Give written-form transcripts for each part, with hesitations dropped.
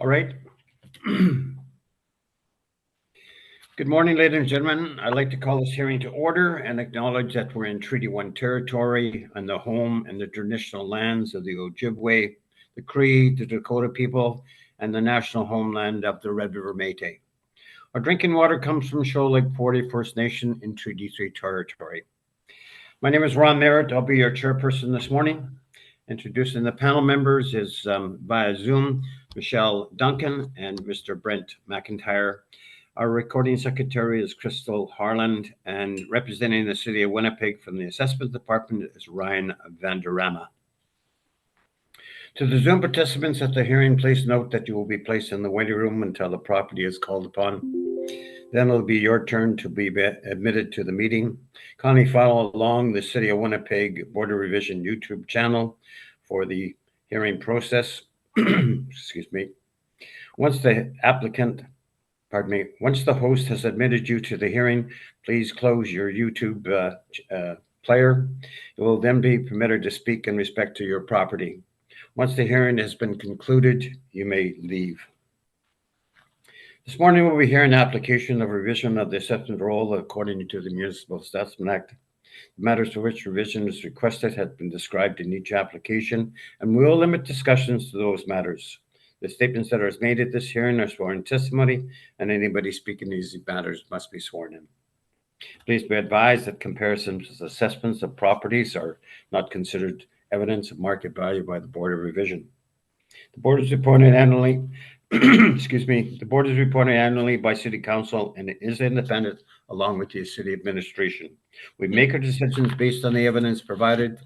All right. Good morning, ladies and gentlemen. I'd like to call this hearing to order and acknowledge that we're in Treaty 1 territory on the home and the traditional lands of the Ojibwe, the Cree, the Dakota people, and the national homeland of the Red River Métis. Our drinking water comes from Shoal Lake 40 First Nation in Treaty 3 territory. My name is Ron Merritt. I'll be your chairperson this morning. Introducing the panel members is via Zoom, Michelle Duncan and Mr. Brent McIntyre. Our recording secretary is Crystal Harland, and representing the city of Winnipeg from the assessment department is Ryan Vanderama. To the Zoom participants at the hearing, please note that you will be placed in the waiting room until the property is called upon. Then it'll be your turn to be admitted to the meeting. Kindly follow along the City of Winnipeg Board of Revision YouTube channel for the hearing process. Excuse me. Once the host has admitted you to the hearing, please close your YouTube player. You will then be permitted to speak in respect to your property. Once the hearing has been concluded, you may leave. This morning we'll be hearing an application of revision of the assessment roll according to the Municipal Assessment Act. The matters for which revision is requested have been described in each application, and we will limit discussions to those matters. The statements that are made at this hearing are sworn testimony, and anybody speaking these matters must be sworn in. Please be advised that comparisons with assessments of properties are not considered evidence of market value by the Board of Revision. The board is appointed annually. Excuse me. The board is reported annually by City Council, and it is independent along with the city administration. We make our decisions based on the evidence provided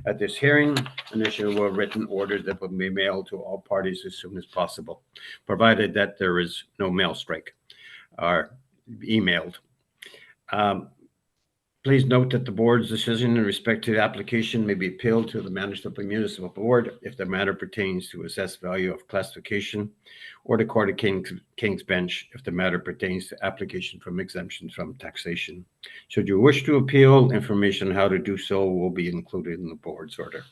at this hearing and issue a written order that will be mailed to all parties as soon as possible, provided that there is no mail strike or emailed. Please note that the board's decision in respect to the application may be appealed to the Manitoba Municipal Board if the matter pertains to assessed value of classification, or the Court of King's Bench if the matter pertains to application from exemptions from taxation. Should you wish to appeal, information on how to do so will be included in the board's order.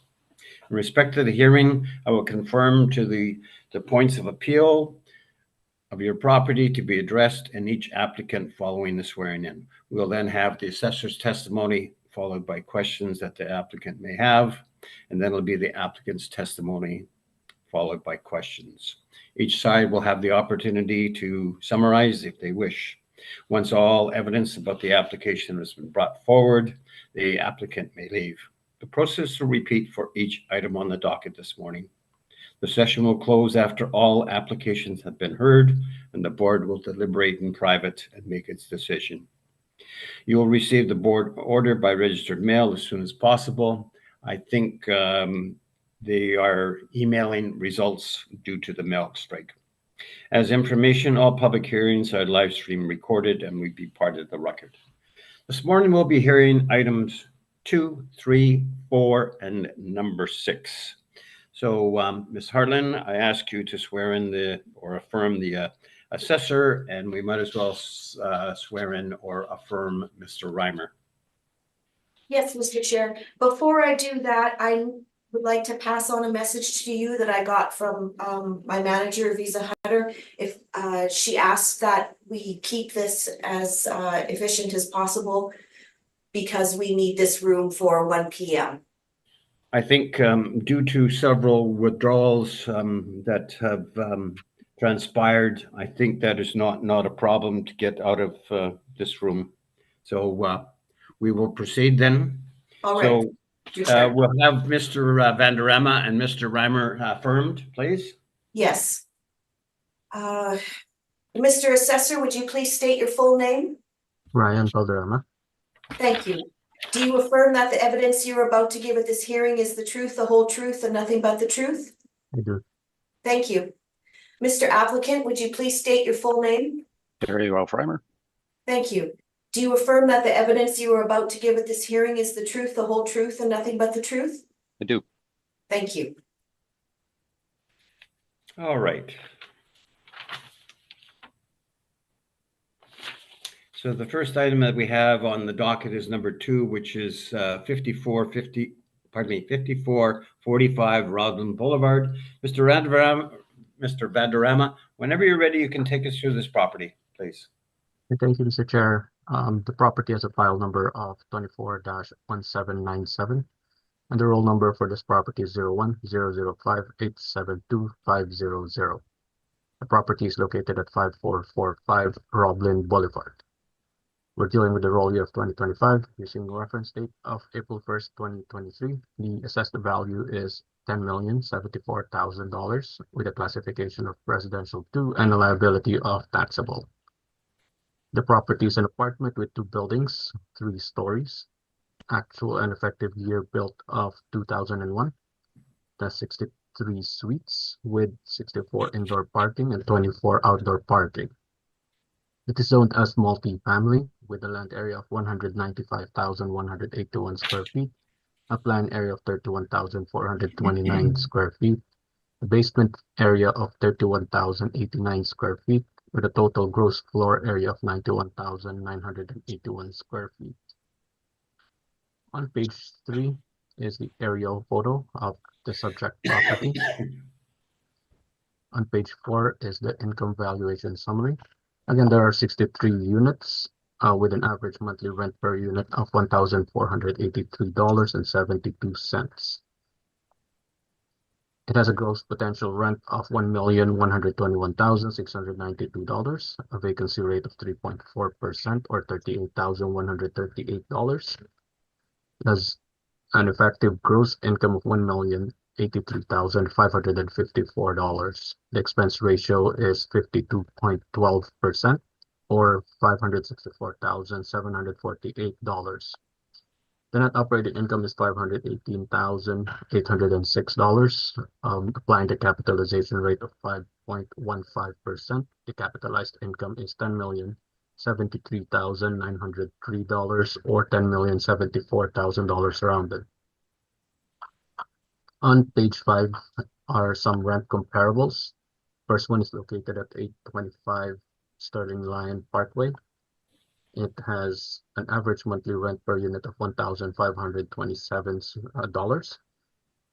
In respect to the hearing, I will confirm to the points of appeal of your property to be addressed and each applicant following the swearing in. We'll then have the assessor's testimony followed by questions that the applicant may have, and then it'll be the applicant's testimony followed by questions. Each side will have the opportunity to summarize if they wish. Once all evidence about the application has been brought forward, the applicant may leave. The process will repeat for each item on the docket this morning. The session will close after all applications have been heard, and the board will deliberate in private and make its decision. You will receive the board order by registered mail as soon as possible. I think they are emailing results due to the mail strike. As information, all public hearings are live stream recorded and will be part of the record. This morning we'll be hearing items 2, 3, 4, and number 6. So, Ms. Harlan, I ask you to swear in or affirm the assessor, and we might as well swear in or affirm Mr. Reimer. Yes, Mr. Chair. Before I do that, I would like to pass on a message to you that I got from my manager, Visa Hunter. If she asks that we keep this as efficient as possible because we need this room for 1 p.m. I think due to several withdrawals that have transpired, I think that is not a problem to get out of this room. So we will proceed then. All right. So we'll have Mr. Vanderama and Mr. Reimer affirmed, please. Yes. Mr. Assessor, would you please state your full name? Ryan Valderrama. Thank you. Do you affirm that the evidence you're about to give at this hearing is the truth, the whole truth, and nothing but the truth? I do. Thank you. Mr. Applicant, would you please state your full name? Very well, Reimer. Thank you. Do you affirm that the evidence you are about to give at this hearing is the truth, the whole truth, and nothing but the truth? I do. Thank you. All right. So the first item that we have on the docket is number 2, which is 5445 Rodland Boulevard. Mr. Mr. Valderrama. Whenever you're ready, you can take us through this property, please. Thank you, Mr. Chair. The property has a file number of 24-1797, and the roll number for this property is 01-005-872-500. The property is located at 5445 Roblin Boulevard. We're dealing with the roll year of 2025 using the reference date of April 1st, 2023. The assessed value is $10,074,000 with a classification of residential 2 and a liability of taxable. The property is an apartment with 2 buildings, 3 stories. Actual and effective year built of 2001. That's 63 suites with 64 indoor parking and 24 outdoor parking. It is zoned as multi-family with a land area of 195,181 square feet, a planned area of 31,429 square feet, a basement area of 31,089 square feet, with a total gross floor area of 91,981 square feet. On page 3 is the aerial photo of the subject property. On page 4 is the income valuation summary. Again, there are 63 units with an average monthly rent per unit of $1,483.72. It has a gross potential rent of $1,121,692, a vacancy rate of 3.4% or $38,138. It has an effective gross income of $1,083,554. The expense ratio is 52.12% or $564,748. The net operating income is $518,806. Applying the capitalization rate of 5.15%. The capitalized income is $10,073,903 or $10,074,000 rounded. On page 5 are some rent comparables. First one is located at 825 Sterling Lion Parkway. It has an average monthly rent per unit of $1,527.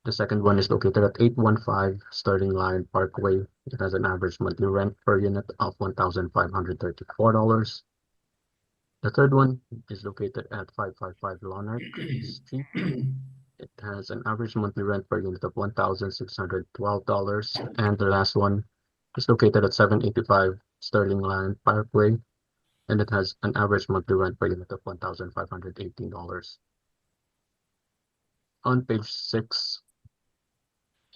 The second one is located at 815 Sterling Lion Parkway. It has an average monthly rent per unit of $1,534. The third one is located at 555 Lonark Street. It has an average monthly rent per unit of $1,612. And the last one is located at 785 Sterling Lion Parkway, and it has an average monthly rent per unit of $1,518. On page 6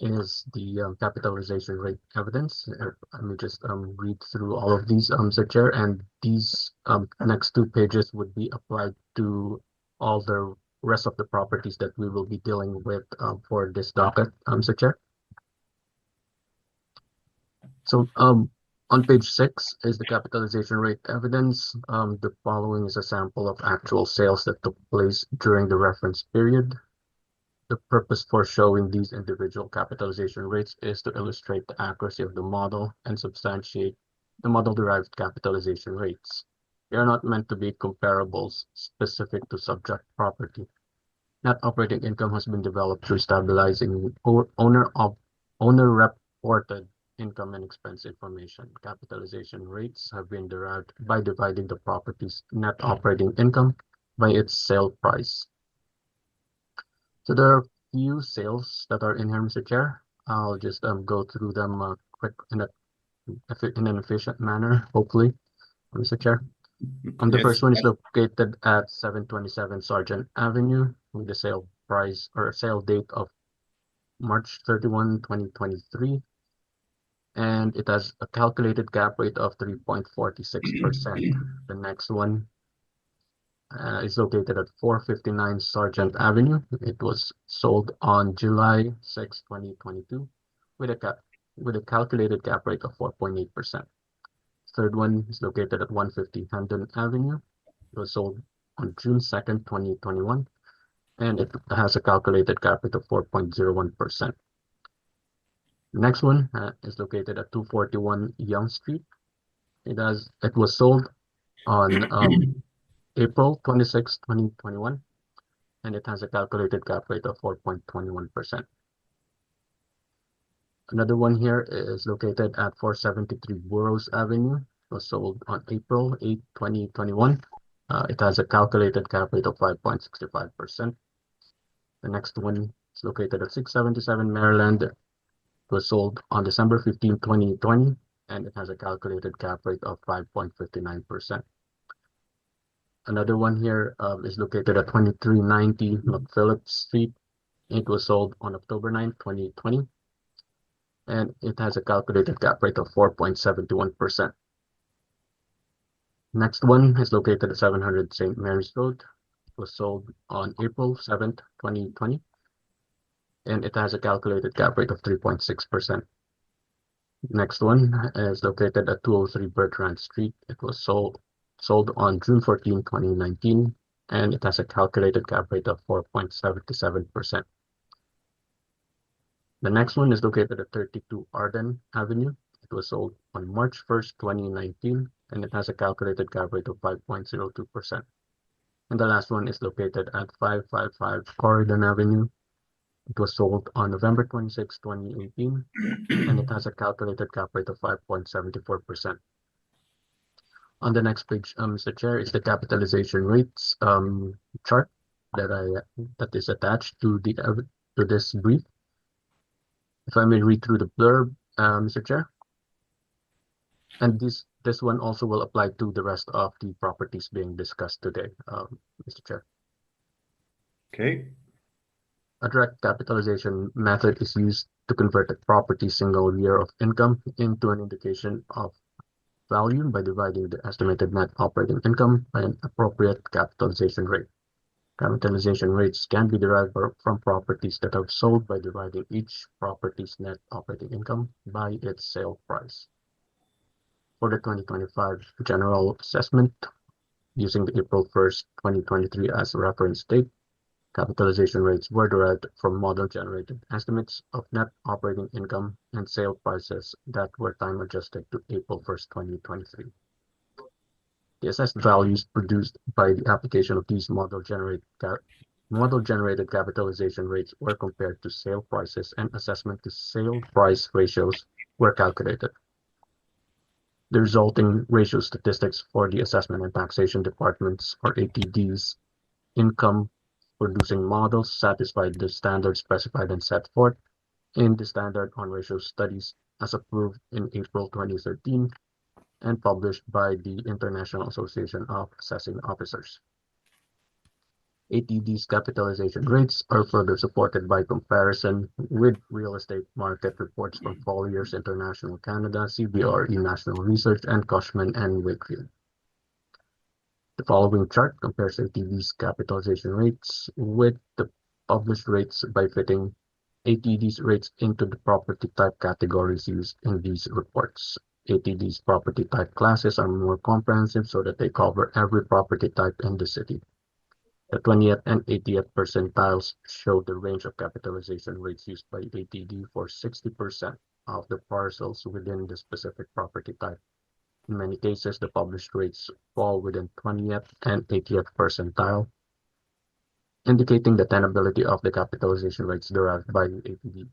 is the capitalization rate evidence. Let me just read through all of these, Sir Chair, and these next 2 pages would be applied to all the rest of the properties that we will be dealing with for this docket, Sir Chair. So on page 6 is the capitalization rate evidence. The following is a sample of actual sales that took place during the reference period. The purpose for showing these individual capitalization rates is to illustrate the accuracy of the model and substantiate the model-derived capitalization rates. They are not meant to be comparables specific to subject property. Net operating income has been developed through stabilizing owner-reported income and expense information. Capitalization rates have been derived by dividing the property's net operating income by its sale price. So there are few sales that are in here, Mr. Chair. I'll just go through them quick in an efficient manner, hopefully, Mr. Chair. The Yes. first one is located at 727 Sargent Avenue with the sale price or sale date of March 31, 2023. And it has a calculated cap rate of 3.46%. The next one is located at 459 Sargent Avenue. It was sold on July 6, 2022 with a calculated cap rate of 4.8%. Third one is located at 150 Hendon Avenue. It was sold on June 2nd, 2021, and it has a calculated cap rate of 4.01%. The next one is located at 241 Yonge Street. It was sold on April 26, 2021, and it has a calculated cap rate of 4.21%. Another one here is located at 473 Burroughs Avenue. It was sold on April 8, 2021. It has a calculated cap rate of 5.65%. The next one is located at 677 Maryland. It was sold on December 15, 2020, and it has a calculated cap rate of 5.59%. Another one here is located at 2390 McPhillips Street. It was sold on October 9, 2020, and it has a calculated cap rate of 4.71%. Next one is located at 700 St. Mary's Road. It was sold on April 7th, 2020, and it has a calculated cap rate of 3.6%. Next one is located at 203 Bertrand Street. It was sold on June 14, 2019, and it has a calculated cap rate of 4.77%. The next one is located at 32 Arden Avenue. It was sold on March 1st, 2019, and it has a calculated cap rate of 5.02%. And the last one is located at 555 Corridon Avenue. It was sold on November 26, 2018, and it has a calculated cap rate of 5.74%. On the next page, Mr. Chair, is the capitalization rates chart that is attached to this brief. If I may read through the blurb, Mr. Chair. And this one also will apply to the rest of the properties being discussed today, Mr. Chair. Okay. A direct capitalization method is used to convert a property's single year of income into an indication of value by dividing the estimated net operating income by an appropriate capitalization rate. Capitalization rates can be derived from properties that have sold by dividing each property's net operating income by its sale price. For the 2025 general assessment, using the April 1st, 2023 as a reference date, capitalization rates were derived from model-generated estimates of net operating income and sale prices that were time-adjusted to April 1st, 2023. The assessed values produced by the application of these model-generated capitalization rates were compared to sale prices, and assessment to sale price ratios were calculated. The resulting ratio statistics for the Assessment and Taxation Departments, or ATD's, income producing models satisfied the standards specified and set forth in the Standard on Ratio Studies as approved in April 2013 and published by the International Association of Assessing Officers. ATD's capitalization rates are further supported by comparison with real estate market reports from Colliers International Canada, CBRE National Research, and Cushman and Wakefield. The following chart compares ATD's capitalization rates with the published rates by fitting ATD's rates into the property type categories used in these reports. ATD's property type classes are more comprehensive so that they cover every property type in the city. The 20th and 80th percentiles show the range of capitalization rates used by ATD for 60% of the parcels within the specific property type. In many cases, the published rates fall within 20th and 80th percentile, indicating the tenability of the capitalization rates derived by ATD.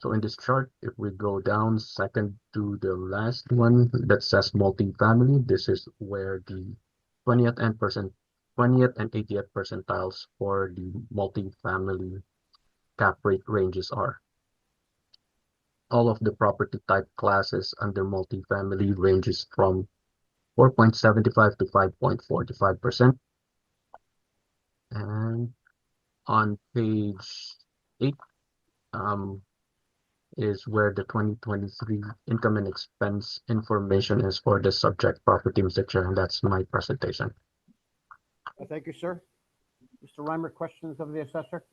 So in this chart, if we go down second to the last one that says multifamily, this is where the 20th and 80th percentiles for the multifamily cap rate ranges are. All of the property type classes under multifamily ranges from 4.75 to 5.45%. And on page 8 is where the 2023 income and expense information is for the subject property, Mr. Chair, and that's my presentation. Thank you, sir. Mr. Reimer, questions of the assessor?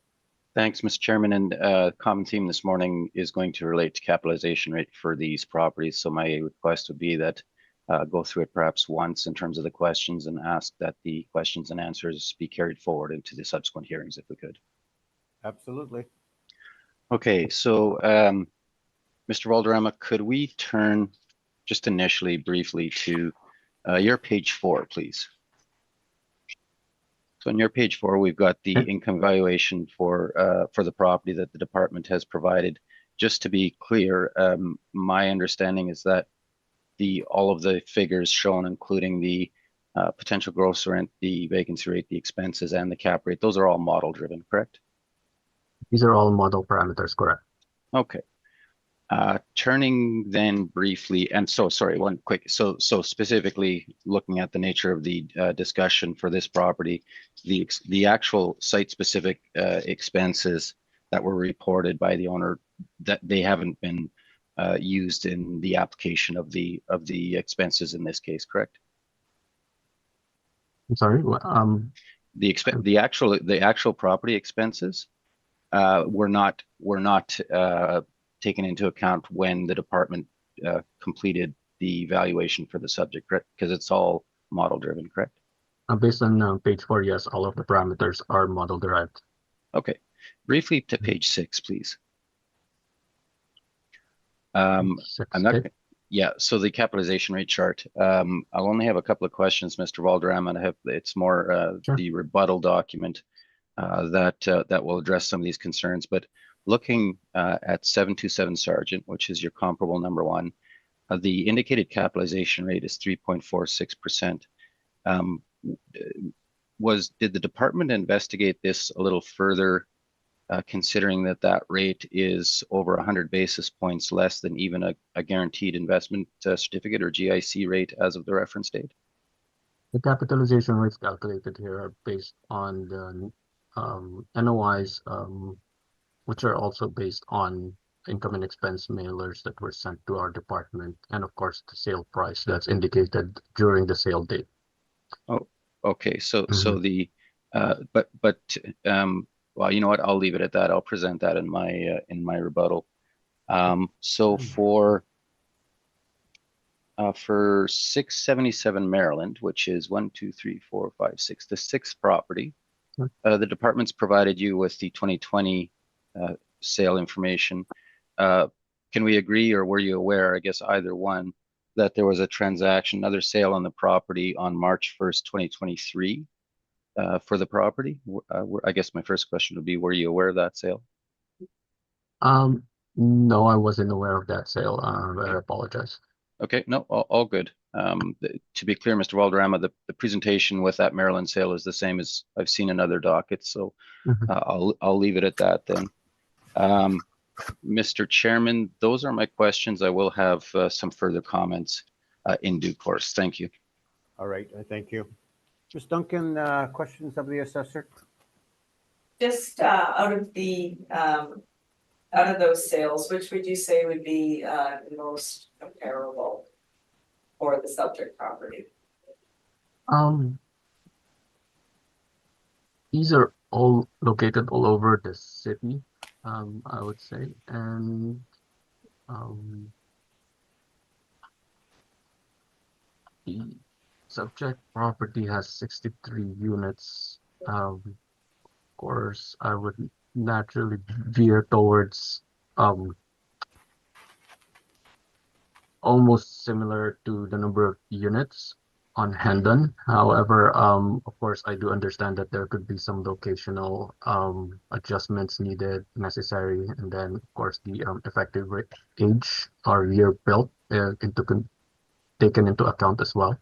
Thanks, Mr. Chairman. And common theme this morning is going to relate to capitalization rate for these properties. So my request would be that go through it perhaps once in terms of the questions and ask that the questions and answers be carried forward into the subsequent hearings if we could. Absolutely. Okay, so Mr. Valderrama, could we turn just initially briefly to your page 4, please? So on your page 4, we've got the income valuation for the property that the department has provided. just to be clear, my understanding is that all of the figures shown, including the potential gross rent, the vacancy rate, the expenses, and the cap rate, those are all model driven, correct? These are all model parameters, correct? Okay. Turning then briefly, and so sorry, one quick, so specifically looking at the nature of the discussion for this property, the actual site-specific expenses that were reported by the owner, that they haven't been used in the application of the expenses in this case, correct? I'm sorry. The actual property expenses were not taken into account when the department completed the valuation for the subject, correct? Because it's all model driven, correct? Based on page 4, yes, all of the parameters are model derived. Okay. Briefly to page 6, please. Six, I'm not. okay. Yeah. So the capitalization rate chart. I'll only have a couple of questions, Mr. Valderrama, and it's more Sure. the rebuttal document that will address some of these concerns. But looking at 727 Sargent, which is your comparable number 1, the indicated capitalization rate is 3.46%. Did the department investigate this a little further, considering that rate is over 100 basis points less than even a guaranteed investment certificate or GIC rate as of the reference date? The capitalization rates calculated here are based on the NOIs, which are also based on income and expense mailers that were sent to our department, and of course the sale price that's indicated during the sale date. Oh, okay. So Mhm. the well, you know what? I'll leave it at that. I'll present that in my rebuttal. So for 677 Maryland, which is 1, 2, 3, 4, 5, 6, the 6th property, the department's provided you with the 2020 sale information. Can we agree, or were you aware, I guess either one, that there was a transaction, another sale on the property on March 1st, 2023 for the property? I guess my first question would be, were you aware of that sale? No, I wasn't aware of that sale. I apologize. Okay, no, all good. To be clear, Mr. Valderrama, the presentation with that Maryland sale is the same as I've seen in other dockets, so Mhm. I'll leave it at that then. Mr. Chairman, those are my questions. I will have some further comments in due course. Thank you. All right, thank you. Ms. Duncan, questions of the assessor? Just out of those sales, which would you say would be most comparable for the subject property? These are all located all over the city, I would say, and the subject property has 63 units. Of course, I would naturally veer towards almost similar to the number of units on Hendon. However, of course, I do understand that there could be some locational adjustments necessary, and then of course the effective age or year built taken into account as well.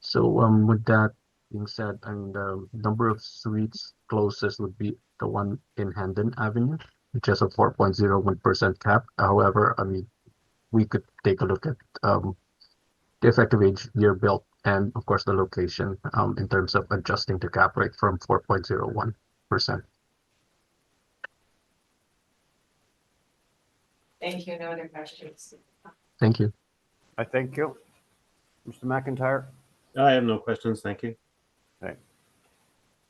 So with that being said, and the number of suites closest would be the one in Hendon Avenue, which has a 4.01% cap. However, I mean, we could take a look at the effective age, year built, and of course the location in terms of adjusting the cap rate from 4.01%. Thank you. No other questions. Thank you. I thank you. Mr. McIntyre? I have no questions. Thank you. Okay.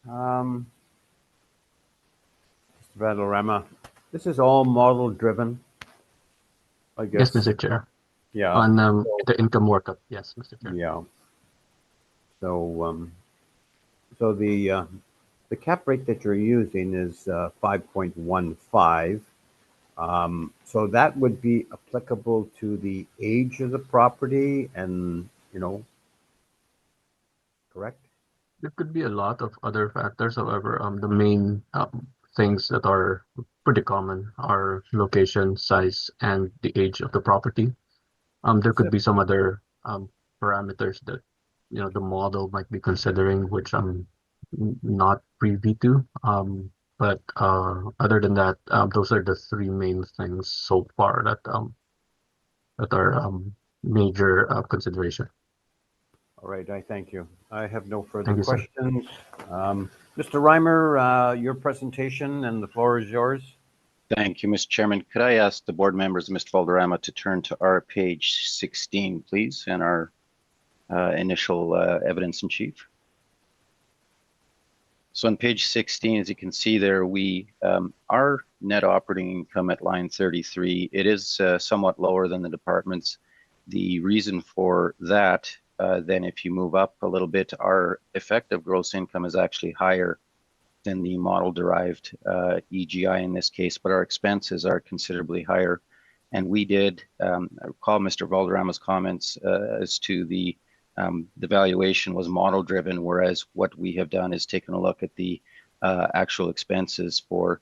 Mr. Valderrama, this is all model driven, I Yes, guess. Mr. Chair. Yeah. On the income workup, yes, Mr. Chair. Yeah. So, so the cap rate that you're using is 5.15. So that would be applicable to the age of the property and, correct? There could be a lot of other factors. However, the main things that are pretty common are location, size, and the age of the property. There could be some other parameters that the model might be considering, which I'm not privy to. But other than that, those are the three main things so far that are major consideration. All right, I thank you. I have no further Thank you, sir. questions. Mr. Reimer, your presentation and the floor is yours. Thank you, Mr. Chairman. Could I ask the board members, Mr. Valderrama, to turn to our page 16, please, and our initial evidence in chief. So on page 16, as you can see there, our net operating income at line 33, it is somewhat lower than the department's. The reason for that, then if you move up a little bit, our effective gross income is actually higher than the model derived EGI in this case, but our expenses are considerably higher. And we did recall Mr. Valderrama's comments as to the valuation was model driven, whereas what we have done is taken a look at the actual expenses we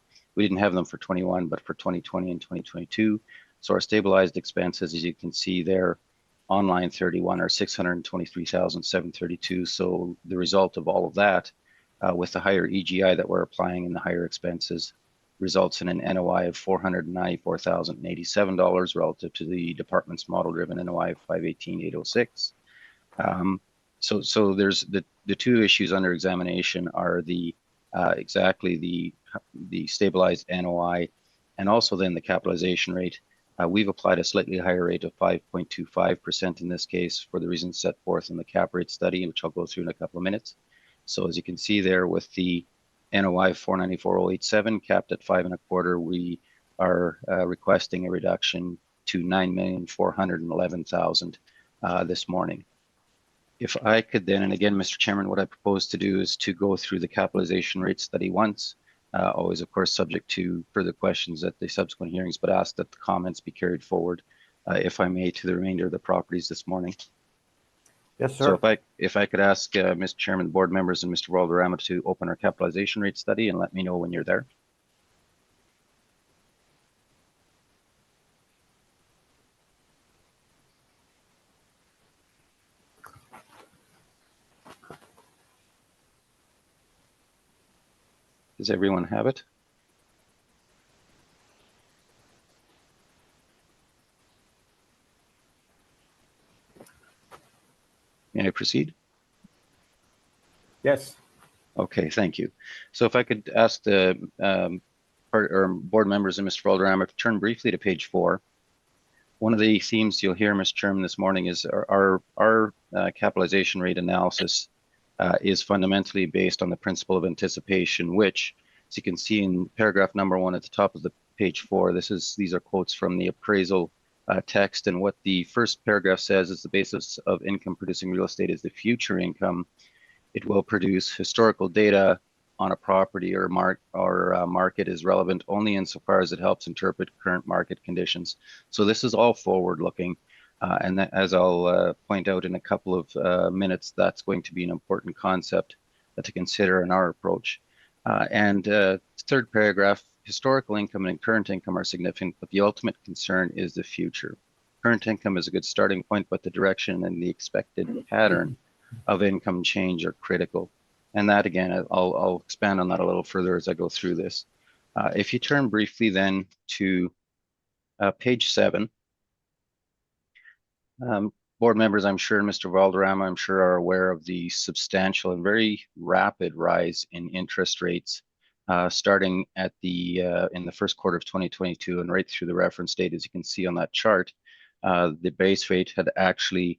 didn't have them for 21, but for 2020 and 2022. So our stabilized expenses, as you can see there, on line 31 are 623,732. So the result of all of that, with the higher EGI that we're applying and the higher expenses, results in an NOI of $494,087 relative to the department's model-driven NOI of $518,806. So there's the two issues under examination are exactly the stabilized NOI and also then the capitalization rate. We've applied a slightly higher rate of 5.25% in this case for the reasons set forth in the cap rate study, which I'll go through in a couple of minutes. So as you can see there with the NOI of 494,087 capped at 5.25, we are requesting a reduction to 9,411,000 this morning. If I could then, and again, Mr. Chairman, what I propose to do is to go through the capitalization rate study once, always, of course, subject to further questions at the subsequent hearings, but ask that the comments be carried forward, if I may, to the remainder of the properties this morning. Yes, sir. So if I could ask Mr. Chairman, board members, and Mr. Valderrama to open our capitalization rate study and let me know when you're there. Does everyone have it? May I proceed? Yes. Okay, thank you. So if I could ask the board members and Mr. Valderrama to turn briefly to page 4. One of the themes you'll hear, Mr. Chairman, this morning is our capitalization rate analysis is fundamentally based on the principle of anticipation, which, as you can see in paragraph number 1 at the top of the page 4, these are quotes from the appraisal text, and what the first paragraph says is the basis of income producing real estate is the future income. It will produce historical data on a property or market is relevant only insofar as it helps interpret current market conditions. So this is all forward-looking, and that, as I'll point out in a couple of minutes, that's going to be an important concept to consider in our approach. Third paragraph, historical income and current income are significant, but the ultimate concern is the future. Current income is a good starting point, but the direction and the expected pattern of income change are critical. And that, again, I'll expand on that a little further as I go through this. If you turn briefly then to page 7, board members, I'm sure, Mr. Valderrama, I'm sure are aware of the substantial and very rapid rise in interest rates starting at in the first quarter of 2022 and right through the reference date. As you can see on that chart, the base rate had actually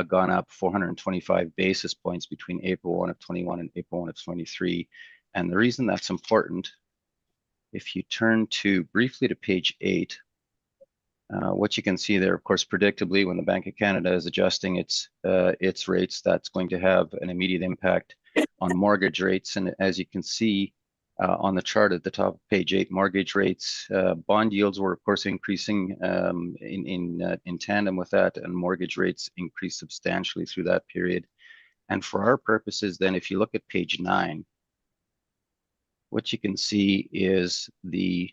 gone up 425 basis points between April 1 of 21 and April 1 of 23. And the reason that's important, if you turn briefly to page 8, what you can see there, of course, predictably, when the Bank of Canada is adjusting its rates, that's going to have an immediate impact on mortgage rates. And as you can see on the chart at the top of page 8, mortgage rates, bond yields were, of course, increasing in tandem with that, and mortgage rates increased substantially through that period. And for our purposes, then, if you look at page 9, what you can see is there's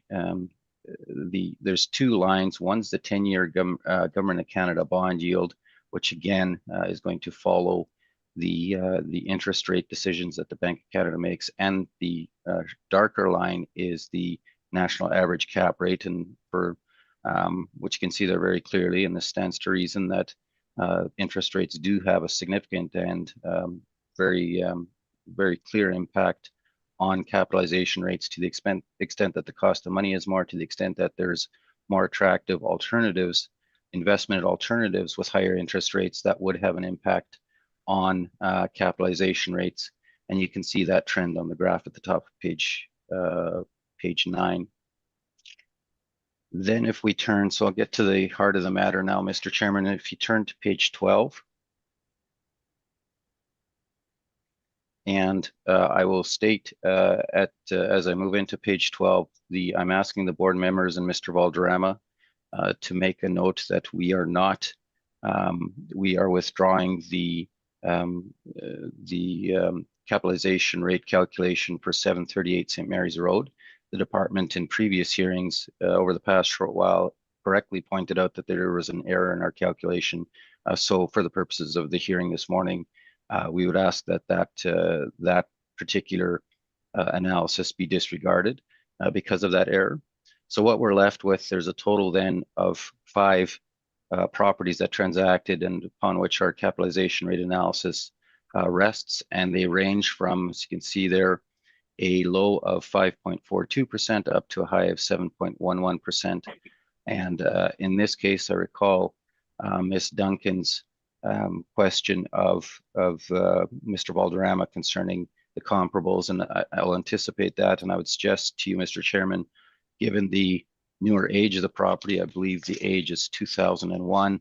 two lines. One's the 10-year Government of Canada bond yield, which again is going to follow the interest rate decisions that the Bank of Canada makes, and the darker line is the national average cap rate, and for which you can see there very clearly, and this stands to reason that interest rates do have a significant and very clear impact on capitalization rates, to the extent that the cost of money is more, to the extent that there's more attractive alternatives, investment alternatives with higher interest rates, that would have an impact on capitalization rates. And you can see that trend on the graph at the top of page 9. Then if we turn, so I'll get to the heart of the matter now, Mr. Chairman, if you turn to page 12, and I will state as I move into page 12, I'm asking the board members and Mr. Valderrama to make a note that we are not, we are withdrawing the capitalization rate calculation for 738 St. Mary's Road. The department in previous hearings over the past short while correctly pointed out that there was an error in our calculation. So for the purposes of the hearing this morning, we would ask that particular analysis be disregarded because of that error. So what we're left with, there's a total then of 5 properties that transacted and upon which our capitalization rate analysis rests, and they range from, as you can see there, a low of 5.42% up to a high of 7.11%. And in this case, I recall Ms. Duncan's question of Mr. Valderrama concerning the comparables, and I'll anticipate that, and I would suggest to you, Mr. Chairman, given the newer age of the property, I believe the age is 2001,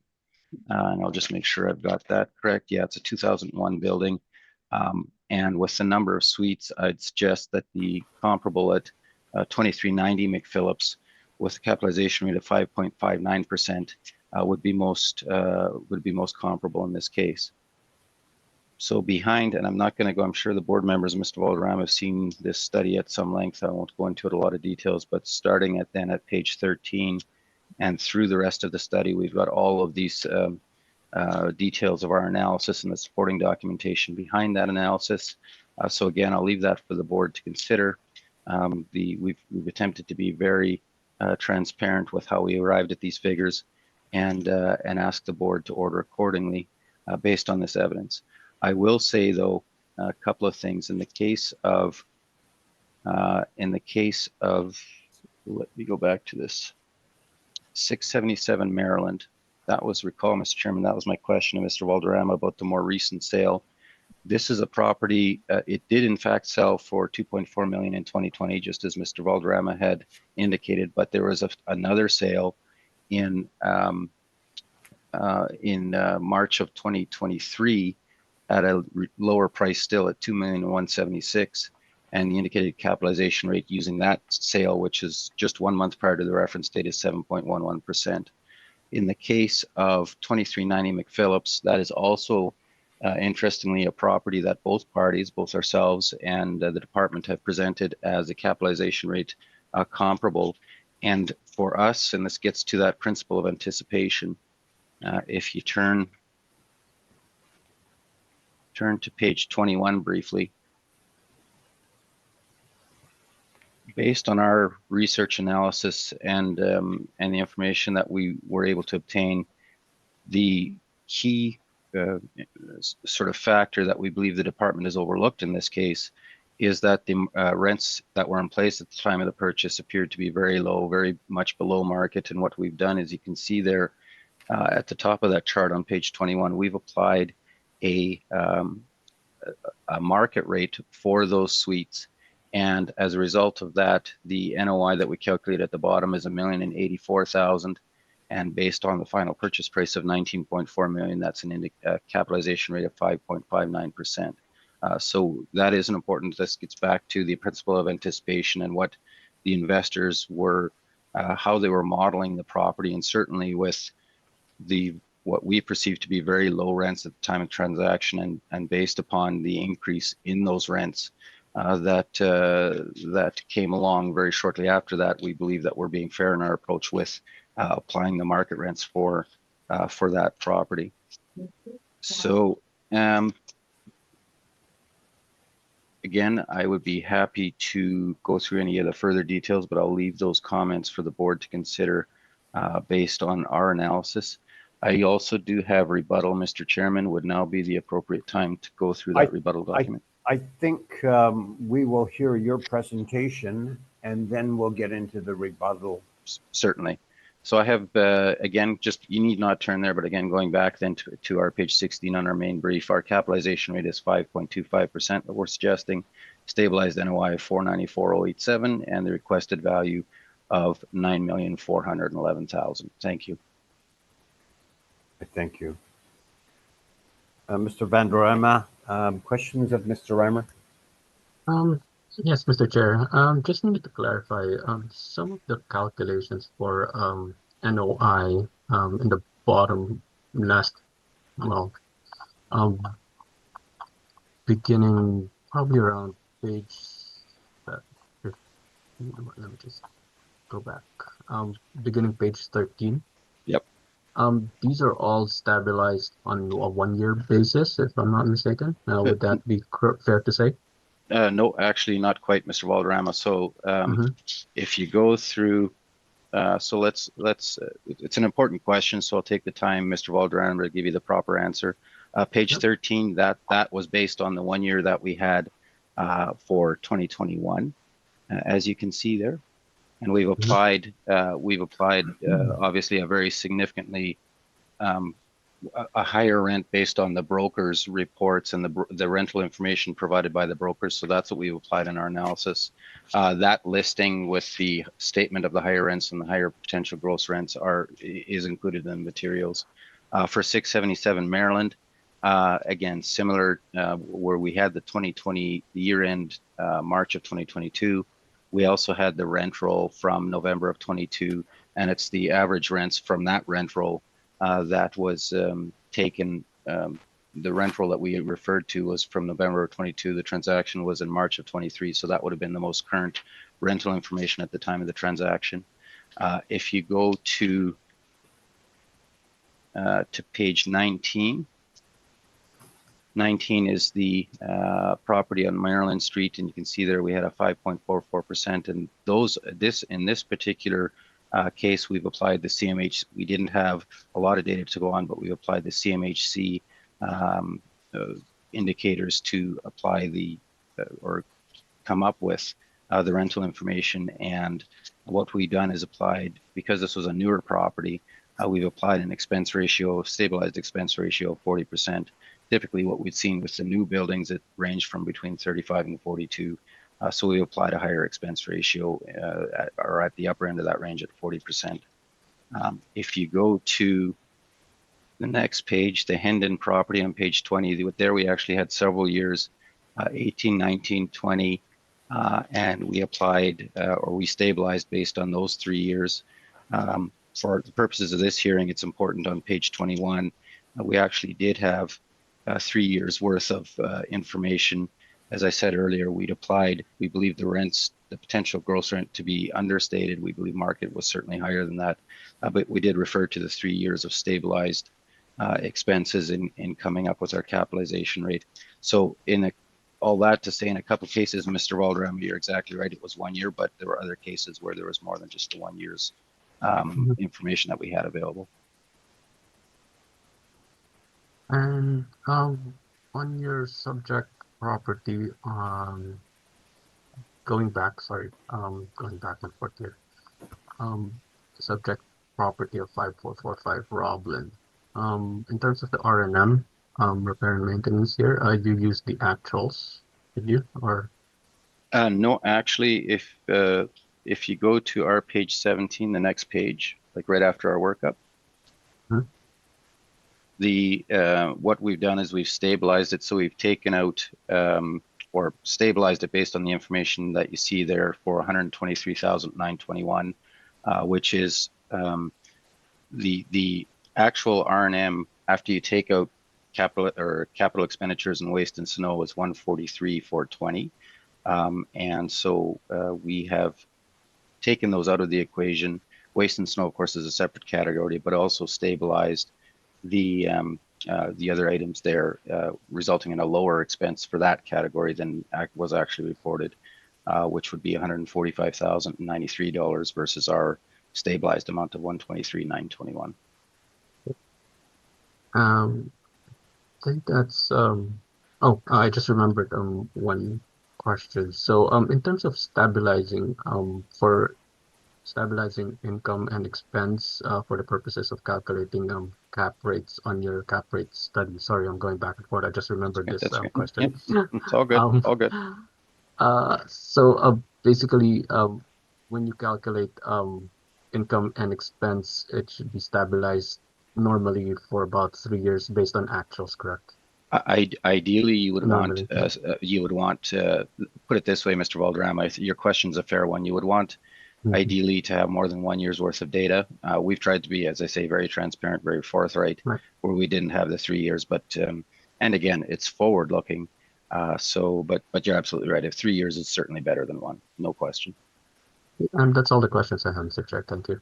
and I'll just make sure I've got that correct. Yeah, it's a 2001 building. And with the number of suites, I'd suggest that the comparable at 2390 McPhillips with a capitalization rate of 5.59% would be most comparable in this case. So behind, and I'm not going to go, I'm sure the board members, Mr. Valderrama, have seen this study at some length. I won't go into it a lot of details, but starting at page 13 and through the rest of the study, we've got all of these details of our analysis and the supporting documentation behind that analysis. So again, I'll leave that for the board to consider. We've attempted to be very transparent with how we arrived at these figures, and ask the board to order accordingly based on this evidence. I will say though a couple of things in the case of let me go back to this 677 Maryland. That was, recall, Mr. Chairman, that was my question to Mr. Valderrama about the more recent sale. This is a property, it did in fact sell for $2.4 million in 2020, just as Mr. Valderrama had indicated, but there was another sale in March of 2023 at a lower price still at $2,176,000, and the indicated capitalization rate using that sale, which is just 1 month prior to the reference date, is 7.11%. In the case of 2390 McPhillips, that is also interestingly a property that both parties, both ourselves and the department, have presented as a capitalization rate comparable. And for us, and this gets to that principle of anticipation, if you turn to page 21 briefly, based on our research analysis and the information that we were able to obtain, the key sort of factor that we believe the department has overlooked in this case is that the rents that were in place at the time of the purchase appeared to be very low, very much below market. And what we've done is, you can see there at the top of that chart on page 21, we've applied a market rate for those suites. And as a result of that, the NOI that we calculate at the bottom is $1,084,000. And based on the final purchase price of $19.4 million, that's a capitalization rate of 5.59%. So that is an important, this gets back to the principle of anticipation and what the investors were, how they were modeling the property, and certainly with what we perceive to be very low rents at the time of transaction, and based upon the increase in those rents, that came along very shortly after that. We believe that we're being fair in our approach with applying the market rents for that property. So again, I would be happy to go through any of the further details, but I'll leave those comments for the board to consider based on our analysis. I also do have rebuttal, Mr. Chairman. Would now be the appropriate time to go through that rebuttal document? I think we will hear your presentation and then we'll get into the rebuttal. Certainly. So I have, again, just, you need not turn there, but again, going back then to our page 16 on our main brief, our capitalization rate is 5.25%, but we're suggesting stabilized NOI of 494,087 and the requested value of 9,411,000. Thank you. Thank you. Mr. Van der Rema, questions of Mr. Reimer? Yes, Mr. Chair. Just needed to clarify some of the calculations for NOI in the bottom last, well, beginning probably around page. Let me just go back. Beginning page 13. Yep. These are all stabilized on a 1-year basis, if I'm not mistaken. Would that be fair to say? No, actually not quite, Mr. Valderrama. So if you go through, so let's it's an important question, so I'll take the time, Mr. Valderrama, to give you the proper answer. Page 13, that was based on the 1 year that we had for 2021, as you can see there. And we've applied obviously a very significantly a higher rent based on the brokers' reports and the rental information provided by the brokers. So that's what we've applied in our analysis. That listing with the statement of the higher rents and the higher potential gross rents is included in the materials. For 677 Maryland, again, similar where we had the 2020 year end, March of 2022. We also had the rent roll from November of 22, and it's the average rents from that rent roll that was taken. The rent roll that we referred to was from November of 22. The transaction was in March of 23, so that would have been the most current rental information at the time of the transaction. If you go to page 19, 19 is the property on Maryland Street, and you can see there we had a 5.44%. And in this particular case, we've applied the CMH. We didn't have a lot of data to go on, but we applied the CMHC indicators to apply or come up with the rental information. And what we've done is applied, because this was a newer property, we've applied an expense ratio, stabilized expense ratio of 40%. Typically what we've seen with the new buildings, it ranged from between 35 and 42. So we applied a higher expense ratio at the upper end of that range at 40%. If you go to the next page, the Hendon property on page 20, there we actually had several years, 18, 19, 20, and we applied or we stabilized based on those 3 years. For the purposes of this hearing, it's important on page 21, we actually did have 3 years worth of information. As I said earlier, we'd applied, we believe the potential gross rent to be understated. We believe market was certainly higher than that, but we did refer to the 3 years of stabilized expenses in coming up with our capitalization rate. So all that to say, in a couple of cases, Mr. Valderrama, you're exactly right, it was 1 year, but there were other cases where there was more than just the 1 year's information that we had available. And on your subject property, going back and forth here. Subject property of 5445 Roblin. In terms of the R&M, repair and maintenance here, you use the actuals, did you? Or no, actually, if you go to our page 17, the next page, like right after our workup, what we've done is we've stabilized it. So we've taken out or stabilized it based on the information that you see there for 123,921, which is the actual R&M after you take out capital expenditures and waste and snow was 143,420. And so we have taken those out of the equation. Waste and snow, of course, is a separate category, but also stabilized the other items there, resulting in a lower expense for that category than was actually reported, which would be $145,093 versus our stabilized amount of $123,921. I think that's oh, I just remembered one question. So in terms of stabilizing for stabilizing income and expense for the purposes of calculating cap rates on your cap rate study. Sorry, I'm going back and forth. I just remembered this That's great. question. Yep. It's all good. Um, All good. so basically when you calculate income and expense, it should be stabilized normally for about 3 years based on actuals, correct? Ideally, you would want Normally. put it this way, Mr. Valderrama. Your question's a fair one. You would want Mhm. ideally to have more than 1 year's worth of data. We've tried to be, as I say, very transparent, very forthright, Right. where we didn't have the 3 years. But and again, it's forward looking. But you're absolutely right. If 3 years is certainly better than one, no question. And that's all the questions I have, Mr. Chair. Thank you.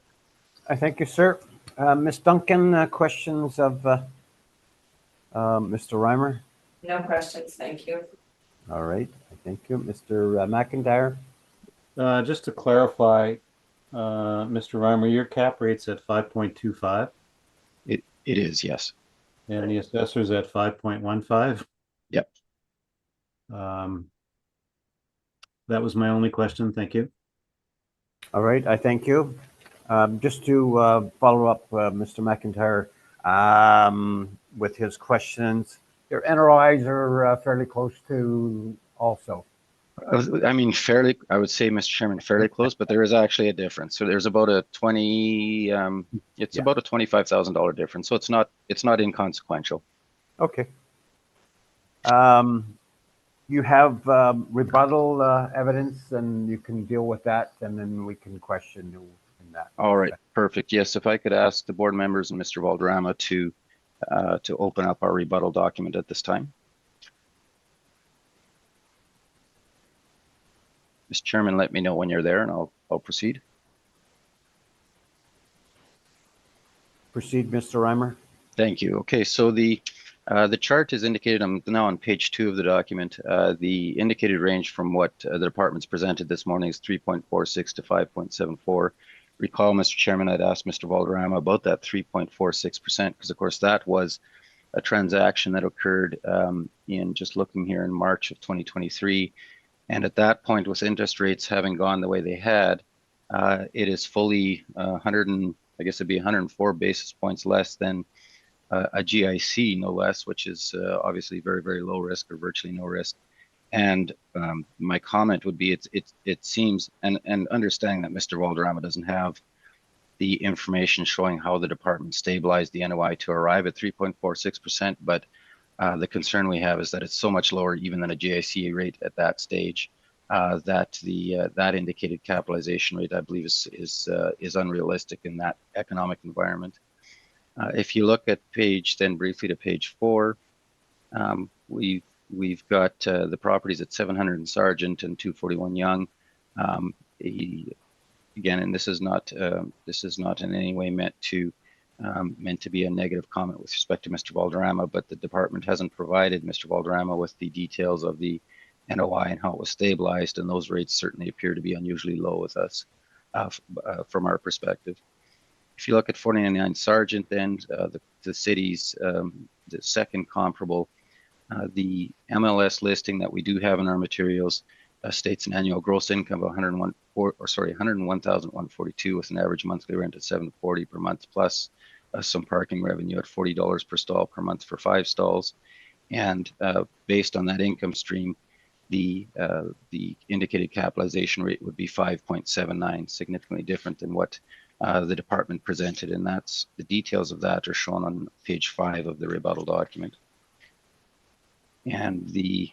I thank you, sir. Ms. Duncan, questions of Mr. Reimer? No questions, thank you. All right, thank you. Mr. McIntyre? Just to clarify, Mr. Reimer, your cap rate's at 5.25 It is, yes. and the assessor's at 5.15. Yep. That was my only question. Thank you. All right, I thank you. Just to follow up, Mr. McIntyre, with his questions, your NRIs are fairly close to also. I mean, fairly, I would say, Mr. Chairman, fairly close, but there is actually a difference. So there's about a about a $25,000 difference. So it's not inconsequential. Okay. You have rebuttal evidence, and you can deal with that, and then we can question you in that. All right, perfect. Yes, if I could ask the board members and Mr. Valderrama to open up our rebuttal document at this time. Mr. Chairman, let me know when you're there, and I'll proceed. Proceed, Mr. Reimer. Thank you. Okay, so the chart is indicated. I'm now on page 2 of the document. The indicated range from what the department's presented this morning is 3.46 to 5.74. Recall, Mr. Chairman, I'd asked Mr. Valderrama about that 3.46% because, of course, that was a transaction that occurred in just looking here in March of 2023. And at that point, with interest rates having gone the way they had, it is fully 100 and I guess it'd be 104 basis points less than a GIC, no less, which is obviously very, very low risk or virtually no risk. And my comment would be, it seems, and understanding that Mr. Valderrama doesn't have the information showing how the department stabilized the NOI to arrive at 3.46%, but the concern we have is that it's so much lower even than a GIC rate at that stage that that indicated capitalization rate, I believe, is unrealistic in that economic environment. If you look at briefly to page 4, we've got the properties at 700 and Sargent and 241 Yonge. Again, and this is not in any way meant to be a negative comment with respect to Mr. Valderrama, but the department hasn't provided Mr. Valderrama with the details of the NOI and how it was stabilized, and those rates certainly appear to be unusually low with us from our perspective. If you look at 49 Sargent, then the city's the second comparable, the MLS listing that we do have in our materials states an annual gross income of $101,142 with an average monthly rent of $740 per month plus some parking revenue at $40 per stall per month for 5 stalls. And based on that income stream, the indicated capitalization rate would be 5.79, significantly different than what the department presented, and that's the details of that are shown on page 5 of the rebuttal document. And the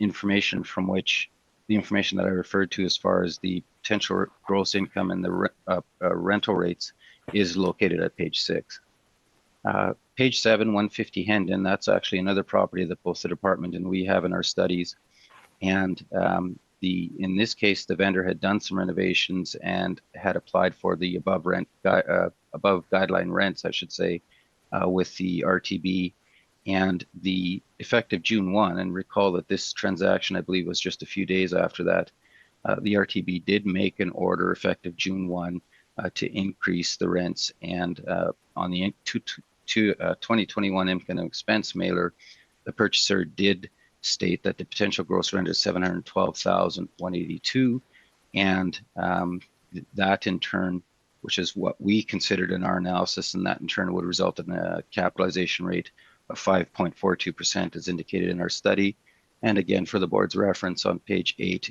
information that I referred to as far as the potential gross income and the rental rates is located at page 6. Page 7, 150 Hendon, that's actually another property that both the department and we have in our studies. And in this case, the vendor had done some renovations and had applied for the above guideline rents, I should say, with the RTB, and the effective June 1, and recall that this transaction, I believe, was just a few days after that. The RTB did make an order effective June 1 to increase the rents, and on the 2021 income and expense mailer, the purchaser did state that the potential gross rent is $712,182, and that in turn, which is what we considered in our analysis, and that in turn would result in a capitalization rate of 5.42% as indicated in our study. And again, for the board's reference, on page 8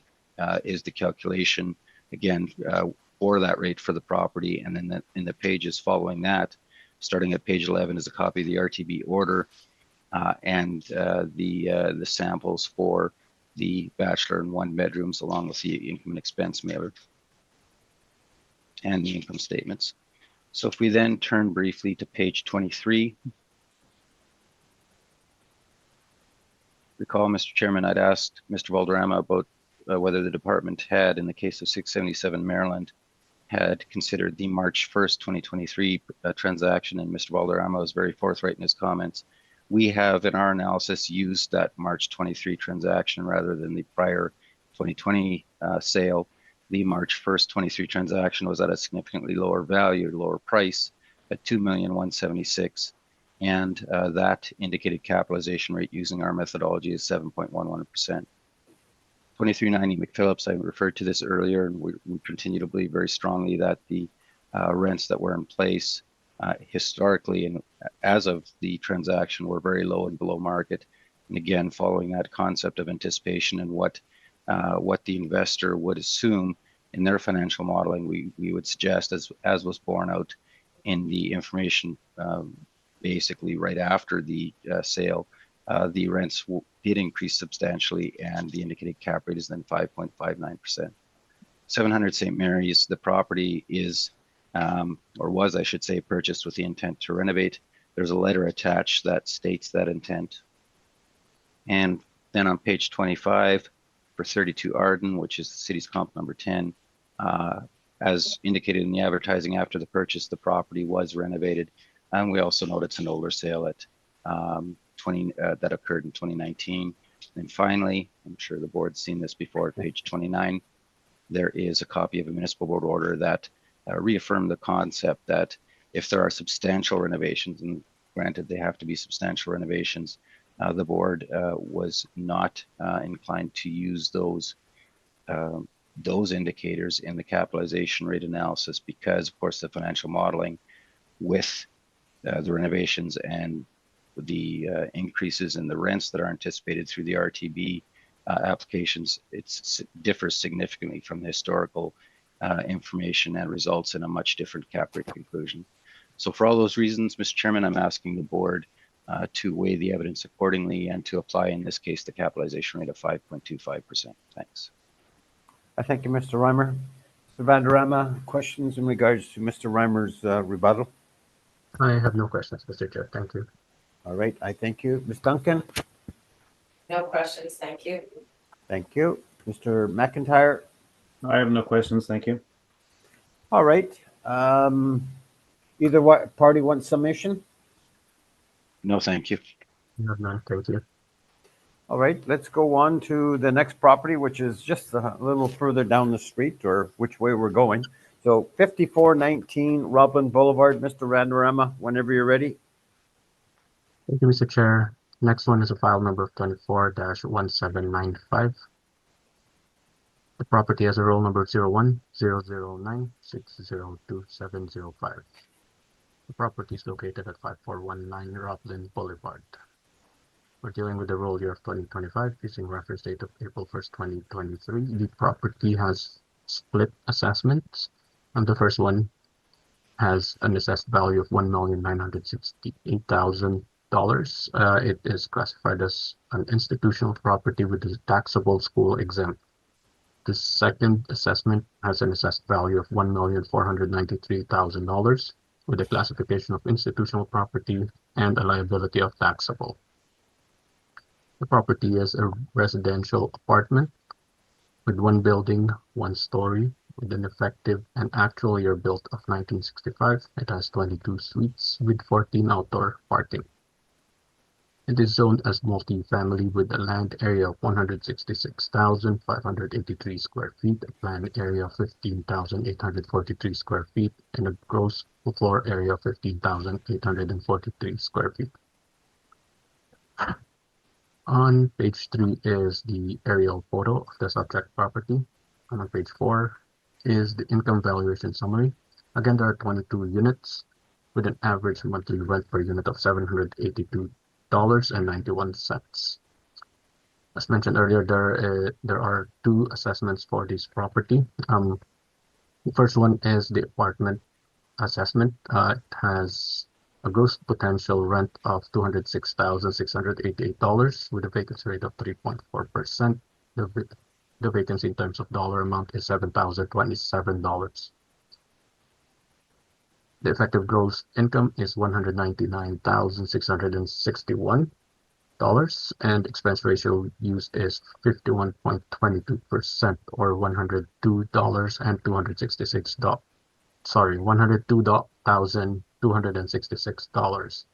is the calculation, again, for that rate for the property. And then in the pages following that, starting at page 11 is a copy of the RTB order and the samples for the bachelor and 1 bedrooms, along with the income and expense mailer and the income statements. So if we then turn briefly to page 23, recall, Mr. Chairman, I'd asked Mr. Valderrama about whether the department had, in the case of 677 Maryland, had considered the March 1st, 2023 transaction, and Mr. Valderrama was very forthright in his comments. We have, in our analysis, used that March 23 transaction rather than the prior 2020 sale. The March 1st, 23 transaction was at a significantly lower value, lower price, at $2,176,000. And that indicated capitalization rate using our methodology is 7.11%. 2390 McPhillips, I referred to this earlier, and we continue to believe very strongly that the rents that were in place historically and as of the transaction were very low and below market. And again, following that concept of anticipation and what the investor would assume in their financial modeling, we would suggest, as was borne out in the information basically right after the sale, the rents did increase substantially, and the indicated cap rate is then 5.59%. 700 St. Mary's, the property is, or was, I should say, purchased with the intent to renovate. There's a letter attached that states that intent. And then on page 25, for 32 Arden, which is the city's comp number 10, as indicated in the advertising after the purchase, the property was renovated. And we also note it's an older sale at that occurred in 2019. And finally, I'm sure the board's seen this before, at page 29, there is a copy of a municipal board order that reaffirmed the concept that if there are substantial renovations, and granted they have to be substantial renovations, the board was not inclined to use those indicators in the capitalization rate analysis, because of course the financial modeling with the renovations and the increases in the rents that are anticipated through the RTB applications, it differs significantly from the historical information and results in a much different cap rate conclusion. So for all those reasons, Mr. Chairman, I'm asking the board to weigh the evidence accordingly and to apply, in this case, the capitalization rate of 5.25%. Thanks. I thank you, Mr. Reimer. Mr. Valderrama, questions in regards to Mr. Reimer's rebuttal? I have no questions, Mr. Chair. Thank you. All right, I thank you. Ms. Duncan? No questions, thank you. Thank you. Mr. McIntyre? I have no questions, thank you. All right. Either party wants summation? No, thank you. I have none. Thank you. All right, let's go on to the next property, which is just a little further down the street, or which way we're going. So 5419 Roblin Boulevard, Mr. Valderrama, whenever you're ready. Thank you, Mr. Chair. Next one is a file number of 24-1795. The property has a roll number 01-009-602-705. The property is located at 5419 Roblin Boulevard. We're dealing with the roll year of 2025 using reference date of April 1st, 2023. The property has split assessments, and the first one has an assessed value of $1,968,000. It is classified as an institutional property with a taxable school exempt. The second assessment has an assessed value of $1,493,000 with a classification of institutional property and a liability of taxable. The property is a residential apartment with one building, one story, with an effective and actual year built of 1965. It has 22 suites with 14 outdoor parking. It is zoned as multi-family with a land area of 166,583 square feet, a planned area of 15,843 square feet, and a gross floor area of 15,843 square feet. On page 3 is the aerial photo of the subject property. And on page 4 is the income valuation summary. Again, there are 22 units with an average monthly rent per unit of $782.91. As mentioned earlier, there are 2 assessments for this property. The first one is the apartment assessment. It has a gross potential rent of $206,688 with a vacancy rate of 3.4%. The vacancy in terms of dollar amount is $7,027. The effective gross income is $199,661, and expense ratio used is 51.22% or $102,266. Sorry, $102,266.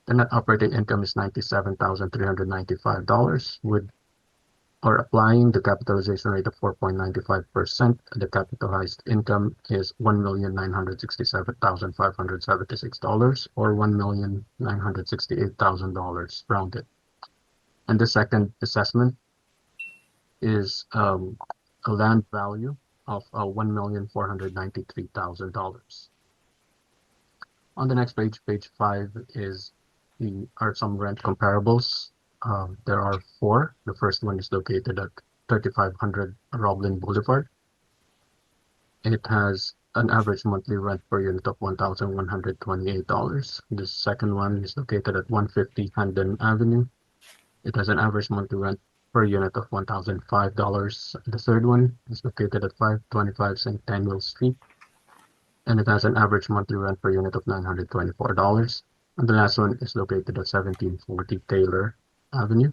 The net operating income is $97,395 or applying the capitalization rate of 4.95%. The capitalized income is $1,967,576 or $1,968,000 rounded. And the second assessment is a land value of $1,493,000. On the next page, page 5 are some rent comparables. There are 4. The first one is located at 3500 Roblin Boulevard. It has an average monthly rent per unit of $1,128. The second one is located at 150 Handon Avenue. It has an average monthly rent per unit of $1,005. The third one is located at 525 St. Daniel Street, and it has an average monthly rent per unit of $924. And the last one is located at 1740 Taylor Avenue,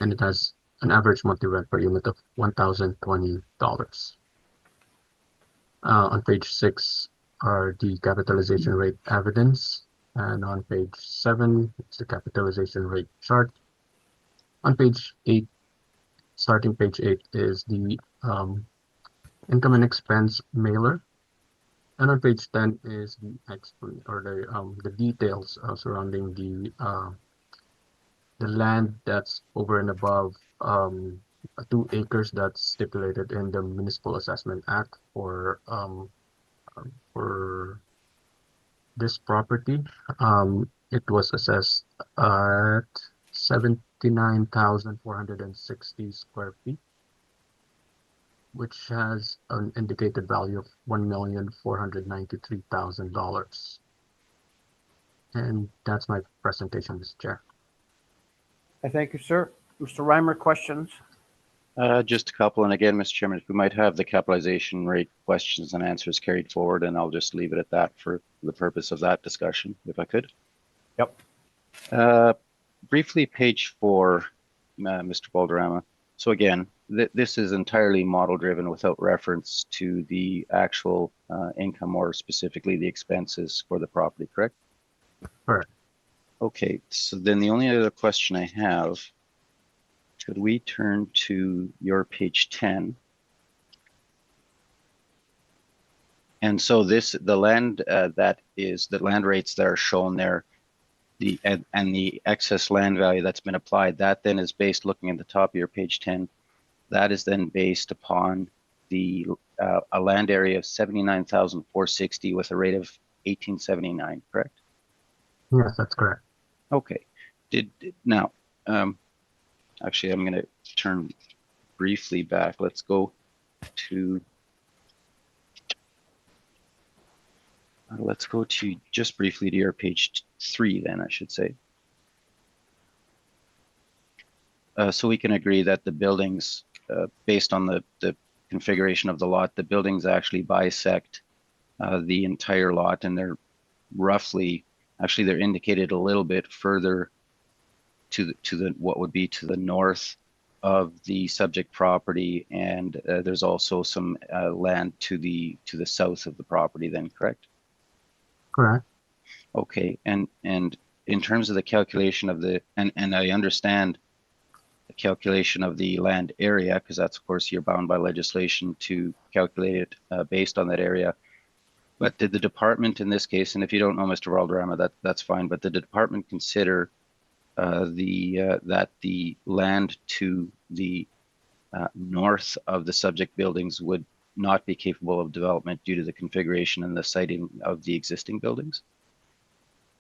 and it has an average monthly rent per unit of $1,020. On page 6 are the capitalization rate evidence, and on page 7 is the capitalization rate chart. On page 8, starting page 8, is the income and expense mailer, and on page 10 is the details surrounding the land that's over and above 2 acres that's stipulated in the Municipal Assessment Act for this property. It was assessed at 79,460 square feet, which has an indicated value of $1,493,000. And that's my presentation, Mr. Chair. I thank you, sir. Mr. Reimer, questions? Just a couple. And again, Mr. Chairman, if we might have the capitalization rate questions and answers carried forward, and I'll just leave it at that for the purpose of that discussion, if I could. Yep. Briefly, page 4, Mr. Balderrama. So again, this is entirely model driven without reference to the actual income or specifically the expenses for the property, correct? Correct. Okay, so then the only other question I have, could we turn to your page 10? And so the land the land rates that are shown there, and the excess land value that's been applied, that then is based, looking at the top of your page 10, that is then based upon the a land area of 79,460 with a rate of 1879, correct? Yes, that's correct. Okay. Now, actually, I'm going to turn briefly back. Let's go to just briefly to your page 3, then I should say. So we can agree that the buildings, based on the configuration of the lot, the buildings actually bisect the entire lot, and they're roughly, actually they're indicated a little bit further to the what would be to the north of the subject property, and there's also some land to the south of the property then, correct? Correct. Okay, and in terms of the calculation of the, and I understand the calculation of the land area, because that's, of course, you're bound by legislation to calculate it based on that area. But did the department in this case, and if you don't know, Mr. Valderrama, that's fine, but did the department consider that the land to the north of the subject buildings would not be capable of development due to the configuration and the siting of the existing buildings?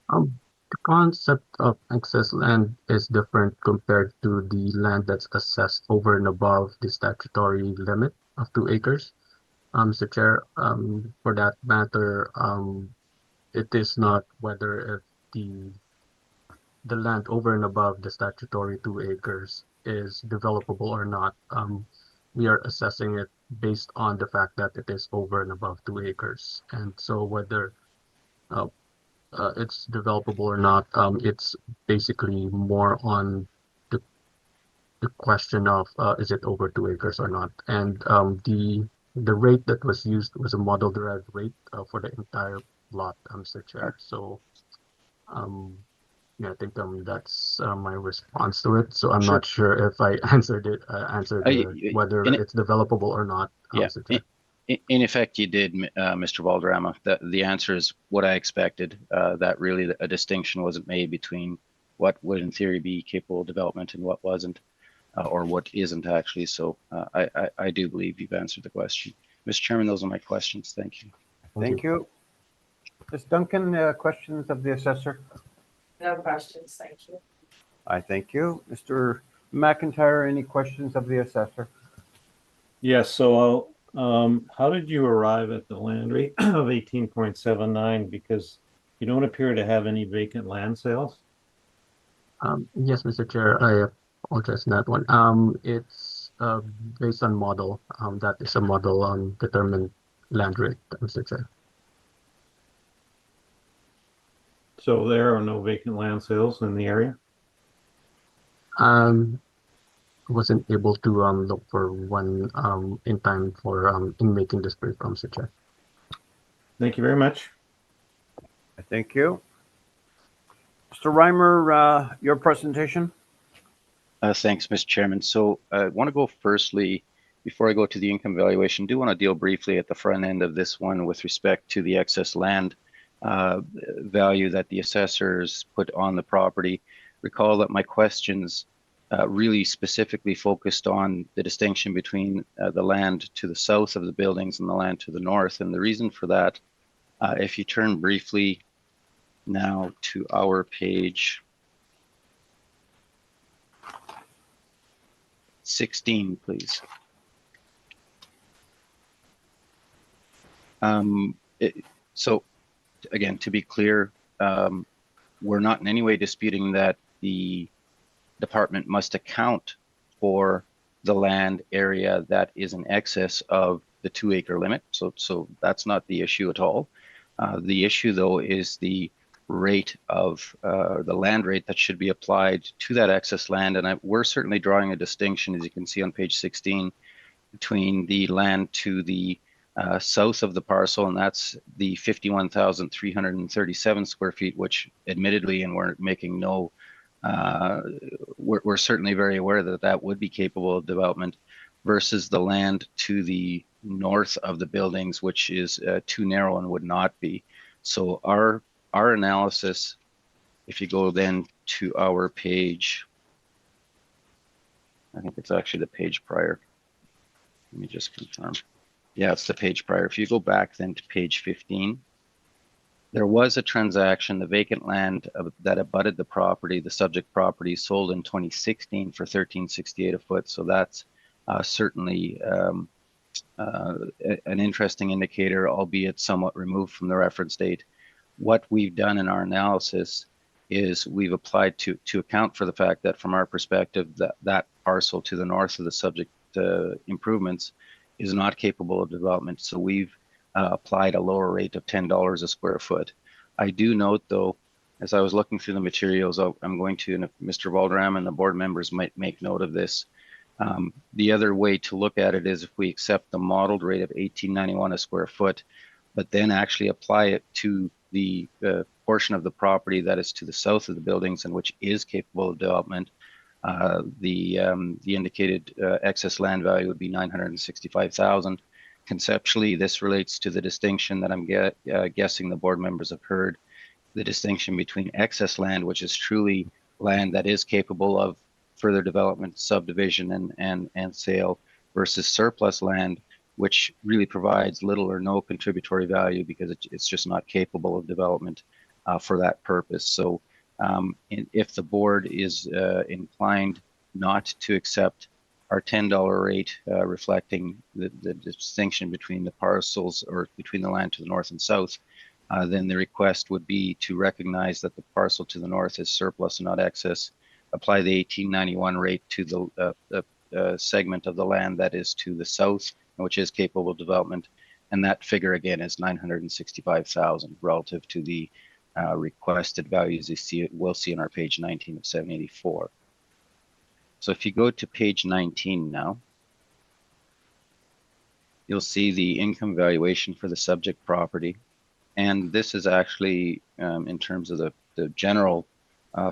The concept of excess land is different compared to the land that's assessed over and above the statutory limit of 2 acres. Mr. Chair, for that matter, it is not whether if the land over and above the statutory 2 acres is developable or not. We are assessing it based on the fact that it is over and above 2 acres. And so whether it's developable or not, it's basically more on the question of is it over 2 acres or not. And the rate that was used was a model derived rate for the entire lot, Mr. Chair. So yeah, I think that's my response to it. So I'm Sure. not sure if I answered whether in it- it's developable or not, Yeah, Mr. Chair. in effect, you did, Mr. Valderrama. The answer is what I expected, that really a distinction wasn't made between what would in theory be capable of development and what wasn't, or what isn't actually. So I do believe you've answered the question. Mr. Chairman, those are my questions. Thank you. Thank you. Ms. Duncan, questions of the assessor? No questions, thank you. I thank you. Mr. McIntyre, any questions of the assessor? Yes, so how did you arrive at the land rate of 18.79? Because you don't appear to have any vacant land sales. Yes, Mr. Chair, I apologize on that one. It's based on model. That is a model on determined land rate, Mr. Chair. So there are no vacant land sales in the area? Wasn't able to look for one in time for in making this brief, Mr. Chair. Thank you very much. Thank you. Mr. Reimer, your presentation? Thanks, Mr. Chairman. So I want to go firstly, before I go to the income valuation, do want to deal briefly at the front end of this one with respect to the excess land value that the assessors put on the property. Recall that my questions really specifically focused on the distinction between the land to the south of the buildings and the land to the north. And the reason for that, if you turn briefly now to our page 16, please. So again, to be clear, we're not in any way disputing that the department must account for the land area that is in excess of the 2 acre limit. So that's not the issue at all. The issue though is the rate of the land rate that should be applied to that excess land. And we're certainly drawing a distinction, as you can see on page 16, between the land to the south of the parcel, and that's the 51,337 square feet, which admittedly, and we're making no, we're certainly very aware that that would be capable of development, versus the land to the north of the buildings, which is too narrow and would not be. So our analysis, if you go then to our page, I think it's actually the page prior. Let me just confirm. Yeah, it's the page prior. If you go back then to page 15, there was a transaction, the vacant land that abutted the property, the subject property, sold in 2016 for $13.68 a foot. So that's certainly an interesting indicator, albeit somewhat removed from the reference date. What we've done in our analysis is we've applied to account for the fact that from our perspective, that parcel to the north of the subject improvements is not capable of development. So we've applied a lower rate of $10 a square foot. I do note though, as I was looking through the materials, I'm going to, and if Mr. Valderrama and the board members might make note of this, The other way to look at it is if we accept the modeled rate of 1891 a square foot, but then actually apply it to the portion of the property that is to the south of the buildings and which is capable of development, the indicated excess land value would be 965,000. Conceptually, this relates to the distinction that I'm guessing the board members have heard, the distinction between excess land, which is truly land that is capable of further development, subdivision, and sale, versus surplus land, which really provides little or no contributory value because it's just not capable of development for that purpose. So if the board is inclined not to accept our $10 rate, reflecting the distinction between the parcels or between the land to the north and south, then the request would be to recognize that the parcel to the north is surplus and not excess, apply the 1891 rate to the segment of the land that is to the south, which is capable of development, and that figure again is 965,000 relative to the requested values we'll see on our page 19 of 784. So if you go to page 19 now, you'll see the income valuation for the subject property. And this is actually, in terms of the general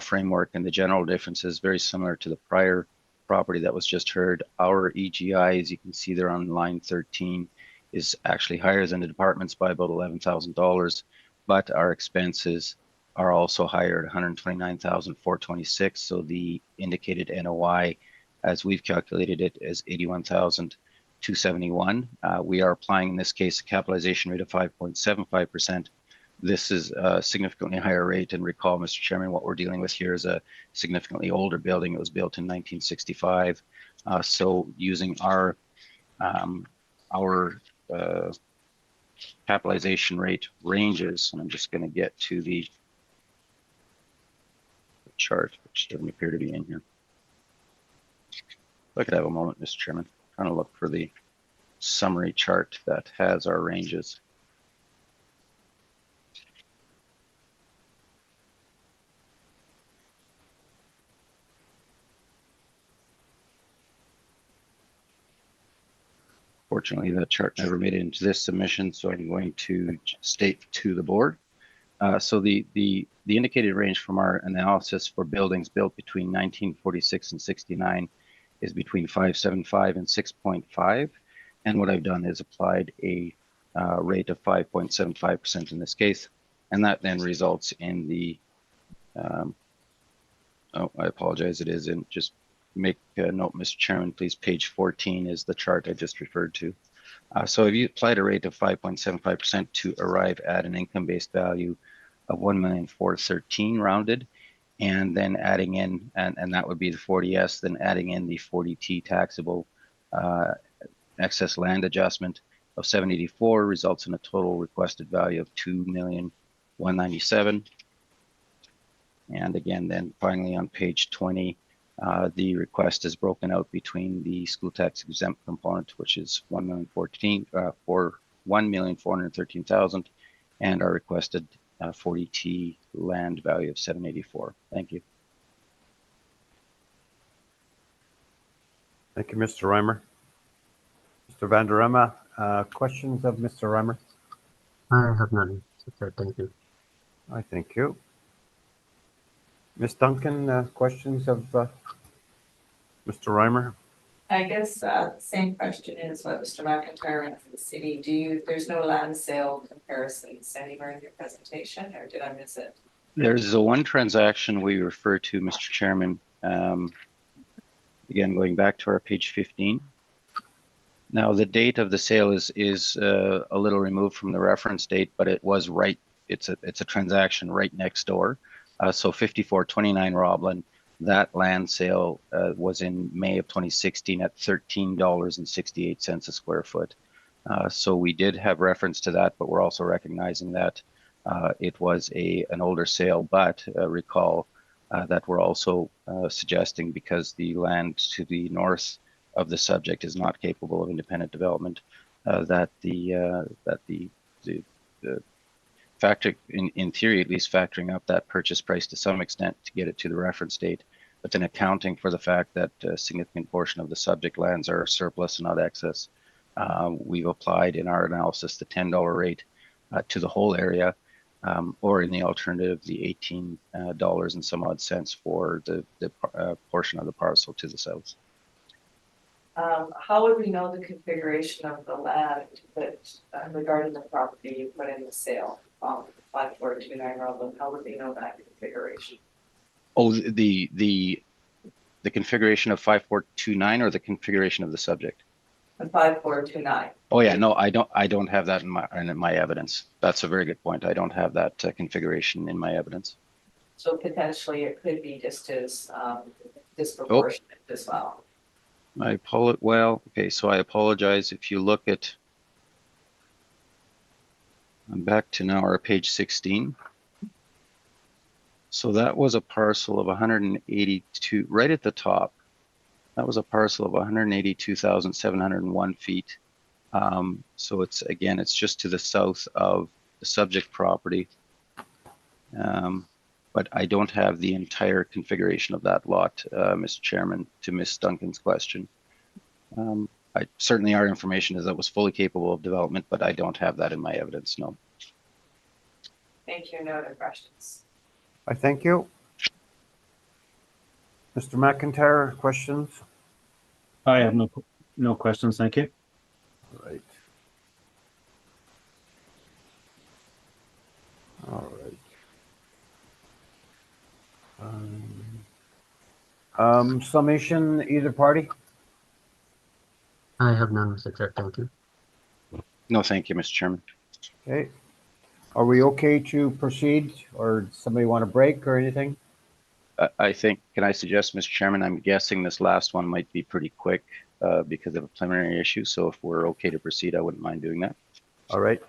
framework and the general differences, very similar to the prior property that was just heard. Our EGI, as you can see there on line 13, is actually higher than the department's by about $11,000, but our expenses are also higher at $129,426. So the indicated NOI, as we've calculated it, is $81,271. We are applying in this case a capitalization rate of 5.75%. This is a significantly higher rate, and recall, Mr. Chairman, what we're dealing with here is a significantly older building. It was built in 1965. So using our capitalization rate ranges, and I'm just going to get to the chart, which doesn't appear to be in here. If I could have a moment, Mr. Chairman, trying to look for the summary chart that has our ranges. Fortunately, that chart never made it into this submission, so I'm going to state to the board. So the indicated range from our analysis for buildings built between 1946 and 69 is between 5.75 and 6.5. And what I've done is applied a rate of 5.75% in this case. And that then results in the, oh, I apologize, it is in, just make a note, Mr. Chairman, please, page 14 is the chart I just referred to. So if you applied a rate of 5.75% to arrive at an income-based value of 1,413,000 rounded, and then adding in, and that would be the 40S, then adding in the 40T taxable excess land adjustment of 784 results in a total requested value of 2,197,000. And again, then finally on page 20, the request is broken out between the school tax exempt component, which is 1,413,000, and our requested 40T land value of 784. Thank you. Thank you, Mr. Reimer. Mr. Van der Rema, questions of Mr. Reimer? I have none. Okay, thank you. I thank you. Ms. Duncan, questions of Mr. Reimer? I guess same question is what Mr. McIntyre ran for the city. There's no land sale comparisons anywhere in your presentation, or did I miss it? There's the one transaction we refer to, Mr. Chairman. Again, going back to our page 15. Now, the date of the sale is a little removed from the reference date, but it was right. It's a transaction right next door. So 5429 Roblin, that land sale was in May of 2016 at $13.68 a square foot. So we did have reference to that, but we're also recognizing that it was an older sale, but recall that we're also suggesting, because the land to the north of the subject is not capable of independent development, that the factor, in theory at least, factoring up that purchase price to some extent to get it to the reference date, but then accounting for the fact that a significant portion of the subject lands are surplus and not excess. We've applied in our analysis the $10 rate to the whole area, or in the alternative, the $18 and some odd cents for the portion of the parcel to the south. How would we know the configuration of the land that regarding the property you put in the sale, 5429 Rutland, how would we know that configuration? Oh, the configuration of 5429 or the configuration of the subject? The 5429. Oh yeah, no, I don't have that in my evidence. That's a very good point. I don't have that configuration in my evidence. So potentially it could be just as disproportionate as well. Well, okay, so I apologize. If you look at, I'm back to now our page 16. So that was a parcel of 182, right at the top. That was a parcel of 182,701 feet. So it's, again, it's just to the south of the subject property. But I don't have the entire configuration of that lot, Mr. Chairman, to Ms. Duncan's question. Certainly our information is that it was fully capable of development, but I don't have that in my evidence, no. Thank you. No other questions. I thank you. Mr. McIntyre, questions? I have no questions. Thank you. Right. All right. Summation, either party? I have none, Mr. Chair. Thank you. No, thank you, Mr. Chairman. Okay. Are we okay to proceed, or somebody want to break or anything? I think, can I suggest, Mr. Chairman, I'm guessing this last one might be pretty quick because of a preliminary issue. So if we're okay to proceed, I wouldn't mind doing that. All right.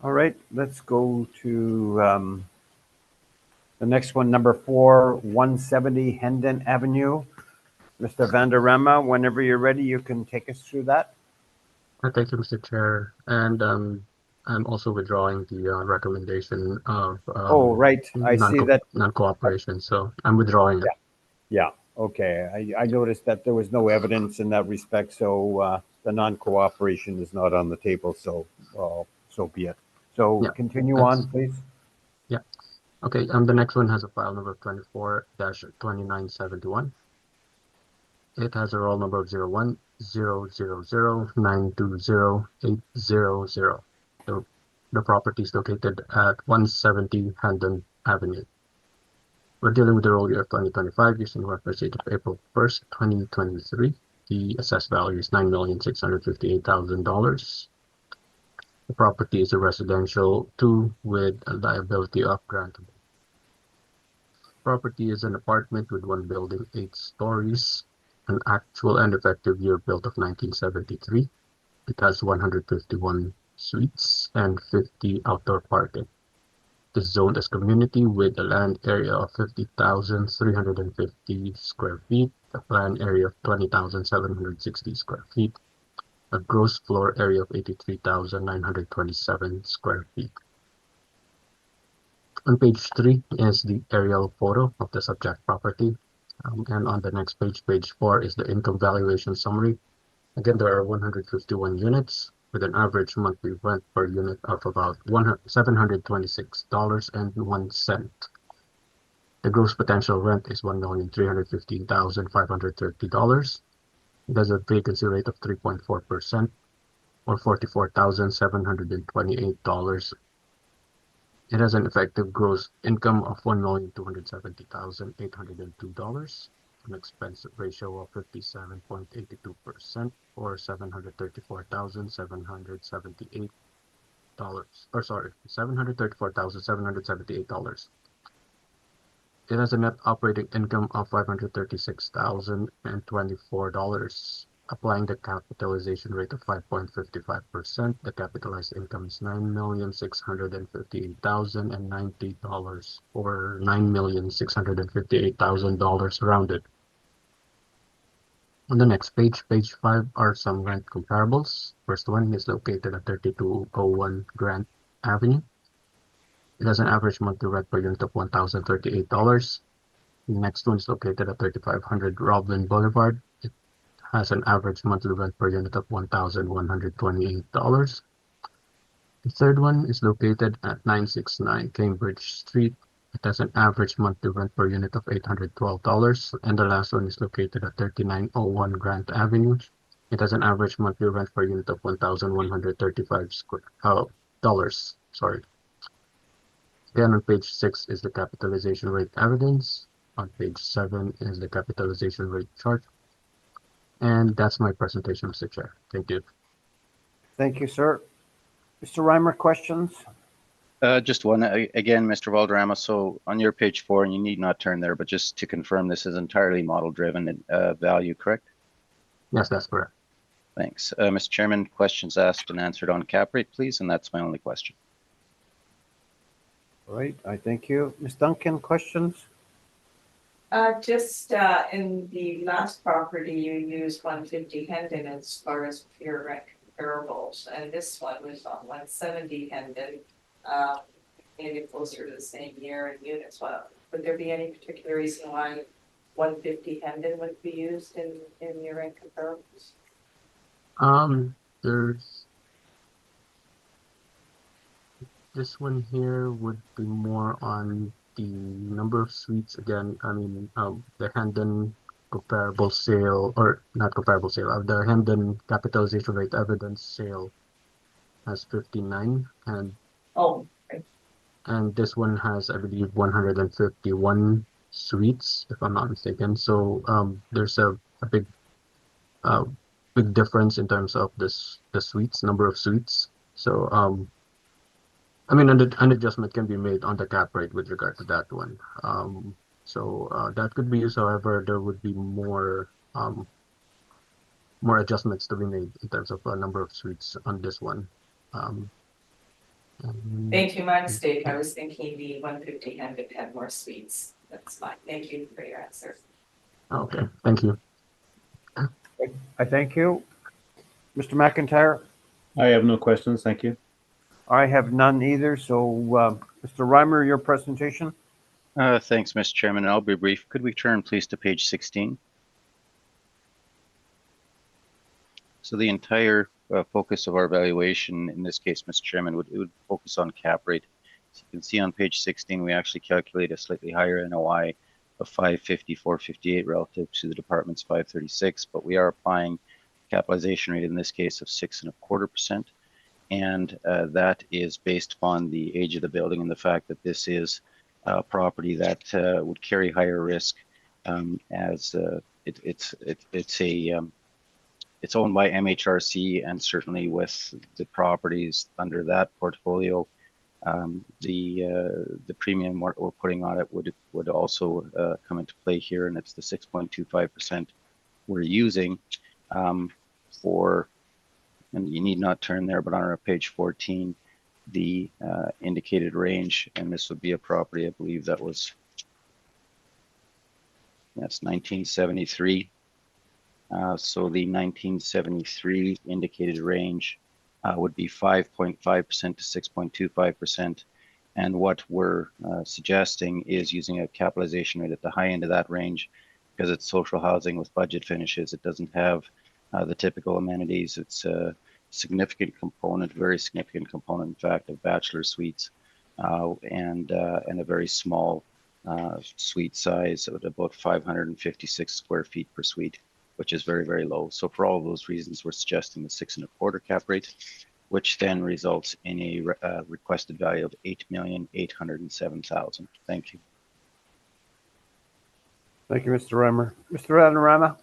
All right, let's go to the next one, number 4, 170 Hendon Avenue. Mr. Vanderrama, whenever you're ready, you can take us through that. Thank you, Mr. Chair. And I'm also withdrawing the recommendation of Oh, right. I see that. Non-cooperation. So I'm withdrawing it. Yeah. Okay. I noticed that there was no evidence in that respect, so the non-cooperation is not on the table. So so be it. So Yeah, continue thanks. on, please. Yeah. Okay. The next one has a file number 24-2971. It has a roll number of 01-000-920-800. The property is located at 170 Hendon Avenue. We're dealing with the roll year of 2025 using reference date of April 1st, 2023. The assessed value is $9,658,000. The property is a residential 2 with a liability of grantable. Property is an apartment with 1 building, 8 stories. An actual and effective year built of 1973. It has 151 suites and 50 outdoor parking. It is zoned as community with a land area of 50,350 square feet, a planned area of 20,760 square feet, a gross floor area of 83,927 square feet. On page 3 is the aerial photo of the subject property. And on the next page, page 4, is the income valuation summary. Again, there are 151 units with an average monthly rent per unit of about $726.01. The gross potential rent is $1,315,530. It has a vacancy rate of 3.4% or $44,728. It has an effective gross income of $1,270,802, an expense ratio of 57.82% or $734,778. It has a net operating income of $536,024. Applying the capitalization rate of 5.55%, the capitalized income is $9,658,090 or $9,658,000 rounded. On the next page, page 5, are some rent comparables. First one is located at 3201 Grant Avenue. It has an average monthly rent per unit of $1,038. The next one is located at 3500 Roblin Boulevard. It has an average monthly rent per unit of $1,128. The third one is located at 969 Cambridge Street. It has an average monthly rent per unit of $812. And the last one is located at 3901 Grant Avenue. It has an average monthly rent per unit of $1,135 dollars. Sorry. Again, on page 6 is the capitalization rate evidence. On page 7 is the capitalization rate chart. And that's my presentation, Mr. Chair. Thank you. Thank you, sir. Mr. Reimer, questions? Just one, again, Mr. Valderrama, so on your page 4, and you need not turn there, but just to confirm, this is entirely model-driven value, correct? Yes, that's correct. Thanks. Mr. Chairman, questions asked and answered on cap rate, please, and that's my only question. All right, I thank you. Ms. Duncan, questions? Just in the last property, you used 150 Hendon as far as pure rent comparables, and this one was on 170 Hendon. Maybe closer to the same year in units. Well, would there be any particular reason why 150 Hendon would be used in your rent comparables? There's this one here would be more on the number of suites. Again, I mean, the Hendon comparable sale, or not comparable sale, the Hendon capitalization rate evidence sale has 59, and Oh, right. and this one has, I believe, 151 suites, if I'm not mistaken. So there's a big big difference in terms of the suites, number of suites. So I mean, an adjustment can be made on the cap rate with regard to that one. So that could be used. However, there would be more adjustments to be made in terms of number of suites on this one. Thank you, my mistake. I was thinking the 150 Hendon had more suites. That's fine. Thank you for your answer. Okay, thank you. I thank you. Mr. McIntyre? I have no questions. Thank you. I have none either. So, Mr. Reimer, your presentation? Thanks, Mr. Chairman. I'll be brief. Could we turn, please, to page 16? So the entire focus of our evaluation, in this case, Mr. Chairman, would focus on cap rate. So you can see on page 16, we actually calculate a slightly higher NOI of 550, 458 relative to the department's 536, but we are applying capitalization rate in this case of 6.25%. And that is based upon the age of the building and the fact that this is a property that would carry higher risk as it's owned by MHRC, and certainly with the properties under that portfolio, the premium we're putting on it would also come into play here, and it's the 6.25% we're using for. And you need not turn there, but on our page 14, the indicated range, and this would be a property, I believe that's 1973. So the 1973 indicated range would be 5.5% to 6.25%. And what we're suggesting is using a capitalization rate at the high end of that range, because it's social housing with budget finishes. It doesn't have the typical amenities. It's a significant component, very significant component, in fact, of bachelor suites, and a very small suite size of about 556 square feet per suite, which is very, very low. So for all of those reasons, we're suggesting the 6.25 cap rate, which then results in a requested value of $8,807,000. Thank you. Thank you, Mr. Reimer. Mr. Adorama?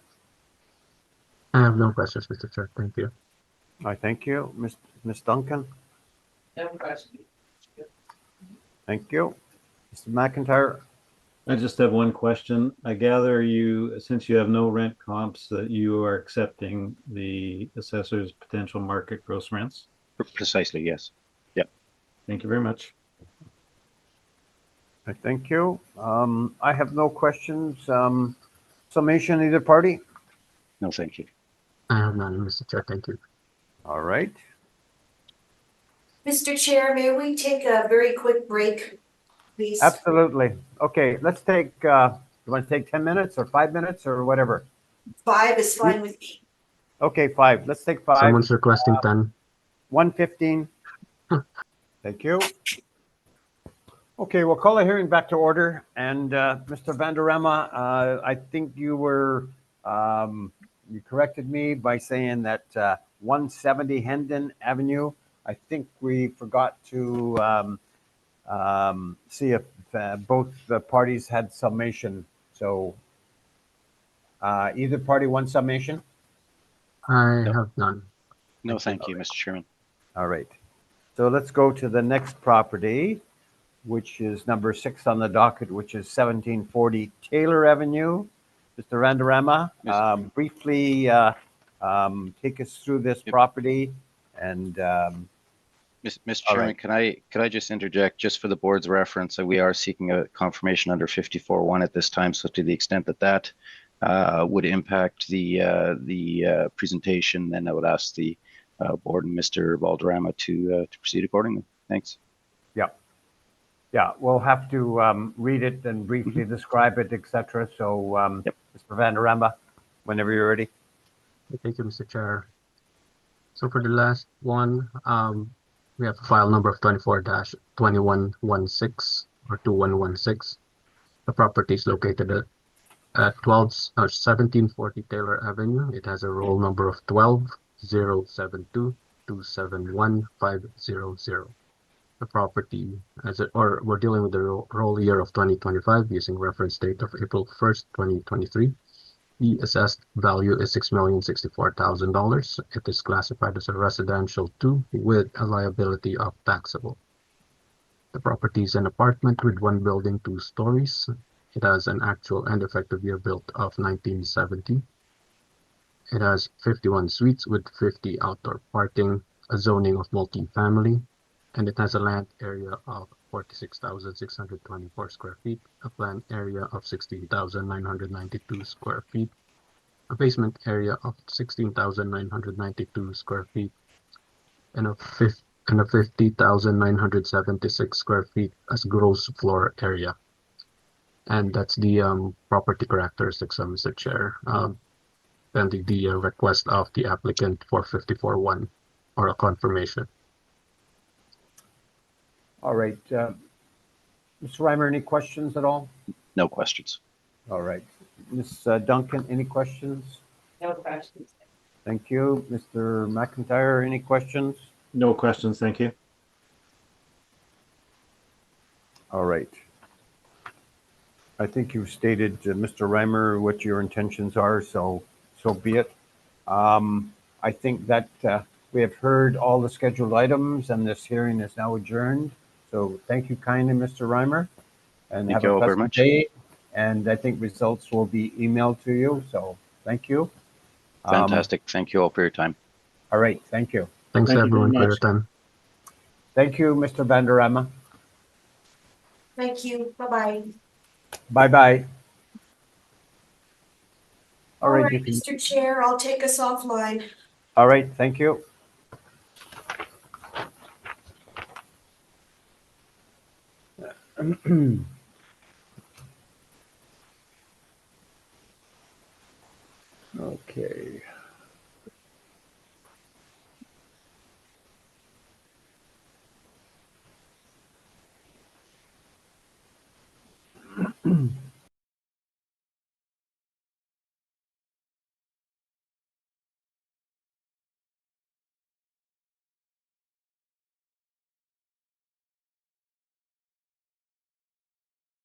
I have no questions, Mr. Chair. Thank you. I thank you. Ms. Duncan? No question. Thank you. Mr. McIntyre? I just have one question. I gather since you have no rent comps, that you are accepting the assessor's potential market gross rents? Precisely, yes. Yep. Thank you very much. I thank you. I have no questions. Summation, either party? No, thank you. I have none, Mr. Chair. Thank you. All right. Mr. Chair, may we take a very quick break, please? Absolutely. Okay, let's take the You want to take 10 minutes or 5 minutes or whatever? 5 is fine with me. Okay, 5. Let's take 5. Someone's requesting 10. 1:15. Thank you. Okay, we'll call the hearing back to order. And Mr. Vanderama, I think you were, you corrected me by saying that 170 Hendon Avenue, I think we forgot to see if both the parties had summation. So either party one summation? I No. have none. No, thank you, Mr. Chairman. All right. So let's go to the next property, which is number 6 on the docket, which is 1740 Taylor Avenue. Mr. Randarama, briefly take us through this property. And Mr. all Chairman, right. can I just interject just for the board's reference? We are seeking a confirmation under 54-1 at this time. So to the extent that that would impact the presentation, then I would ask the board and Mr. Valderrama to proceed accordingly. Thanks. Yeah, we'll have to read it and briefly describe it, etc. So, Mr. Vanderamba, whenever you're ready. Thank you, Mr. Chair. So for the last one, we have file number of 24-2116 or 2116. The property is located at 1740 Taylor Avenue. It has a roll number of 12-072-271-500. The property, we're dealing with the roll year of 2025 using reference date of April 1st, 2023. The assessed value is $6,064,000. It is classified as a residential 2 with a liability of taxable. The property is an apartment with 1 building, 2 stories. It has an actual and effective year built of 1970. It has 51 suites with 50 outdoor parking, a zoning of multi-family, and it has a land area of 46,624 square feet, a planned area of 16,992 square feet, a basement area of 16,992 square feet, and a 50,976 square feet as gross floor area. And that's the property characteristics, Mr. Chair. Pending the request of the applicant for 54-1 or a confirmation. All right. Mr. Reimer, any questions at all? No questions. All right. Ms. Duncan, any questions? No questions. Thank you. Mr. McIntyre, any questions? No questions, thank you. All right. I think you've stated, Mr. Reimer, what your intentions are, so be it. I think that we have heard all the scheduled items and this hearing is now adjourned. So thank you kindly, Mr. Reimer, and Thank have you a all very pleasant much. day. And I think results will be emailed to you. So thank you. Fantastic. Thank you all for your time. All right. Thank you. Thanks Thank you very everyone for your much. time. Thank you, Mr. Vanderama. Thank you. Bye-bye. Bye-bye. All All right. right, Mr. Chair, I'll take us offline. All right. Thank you. Okay.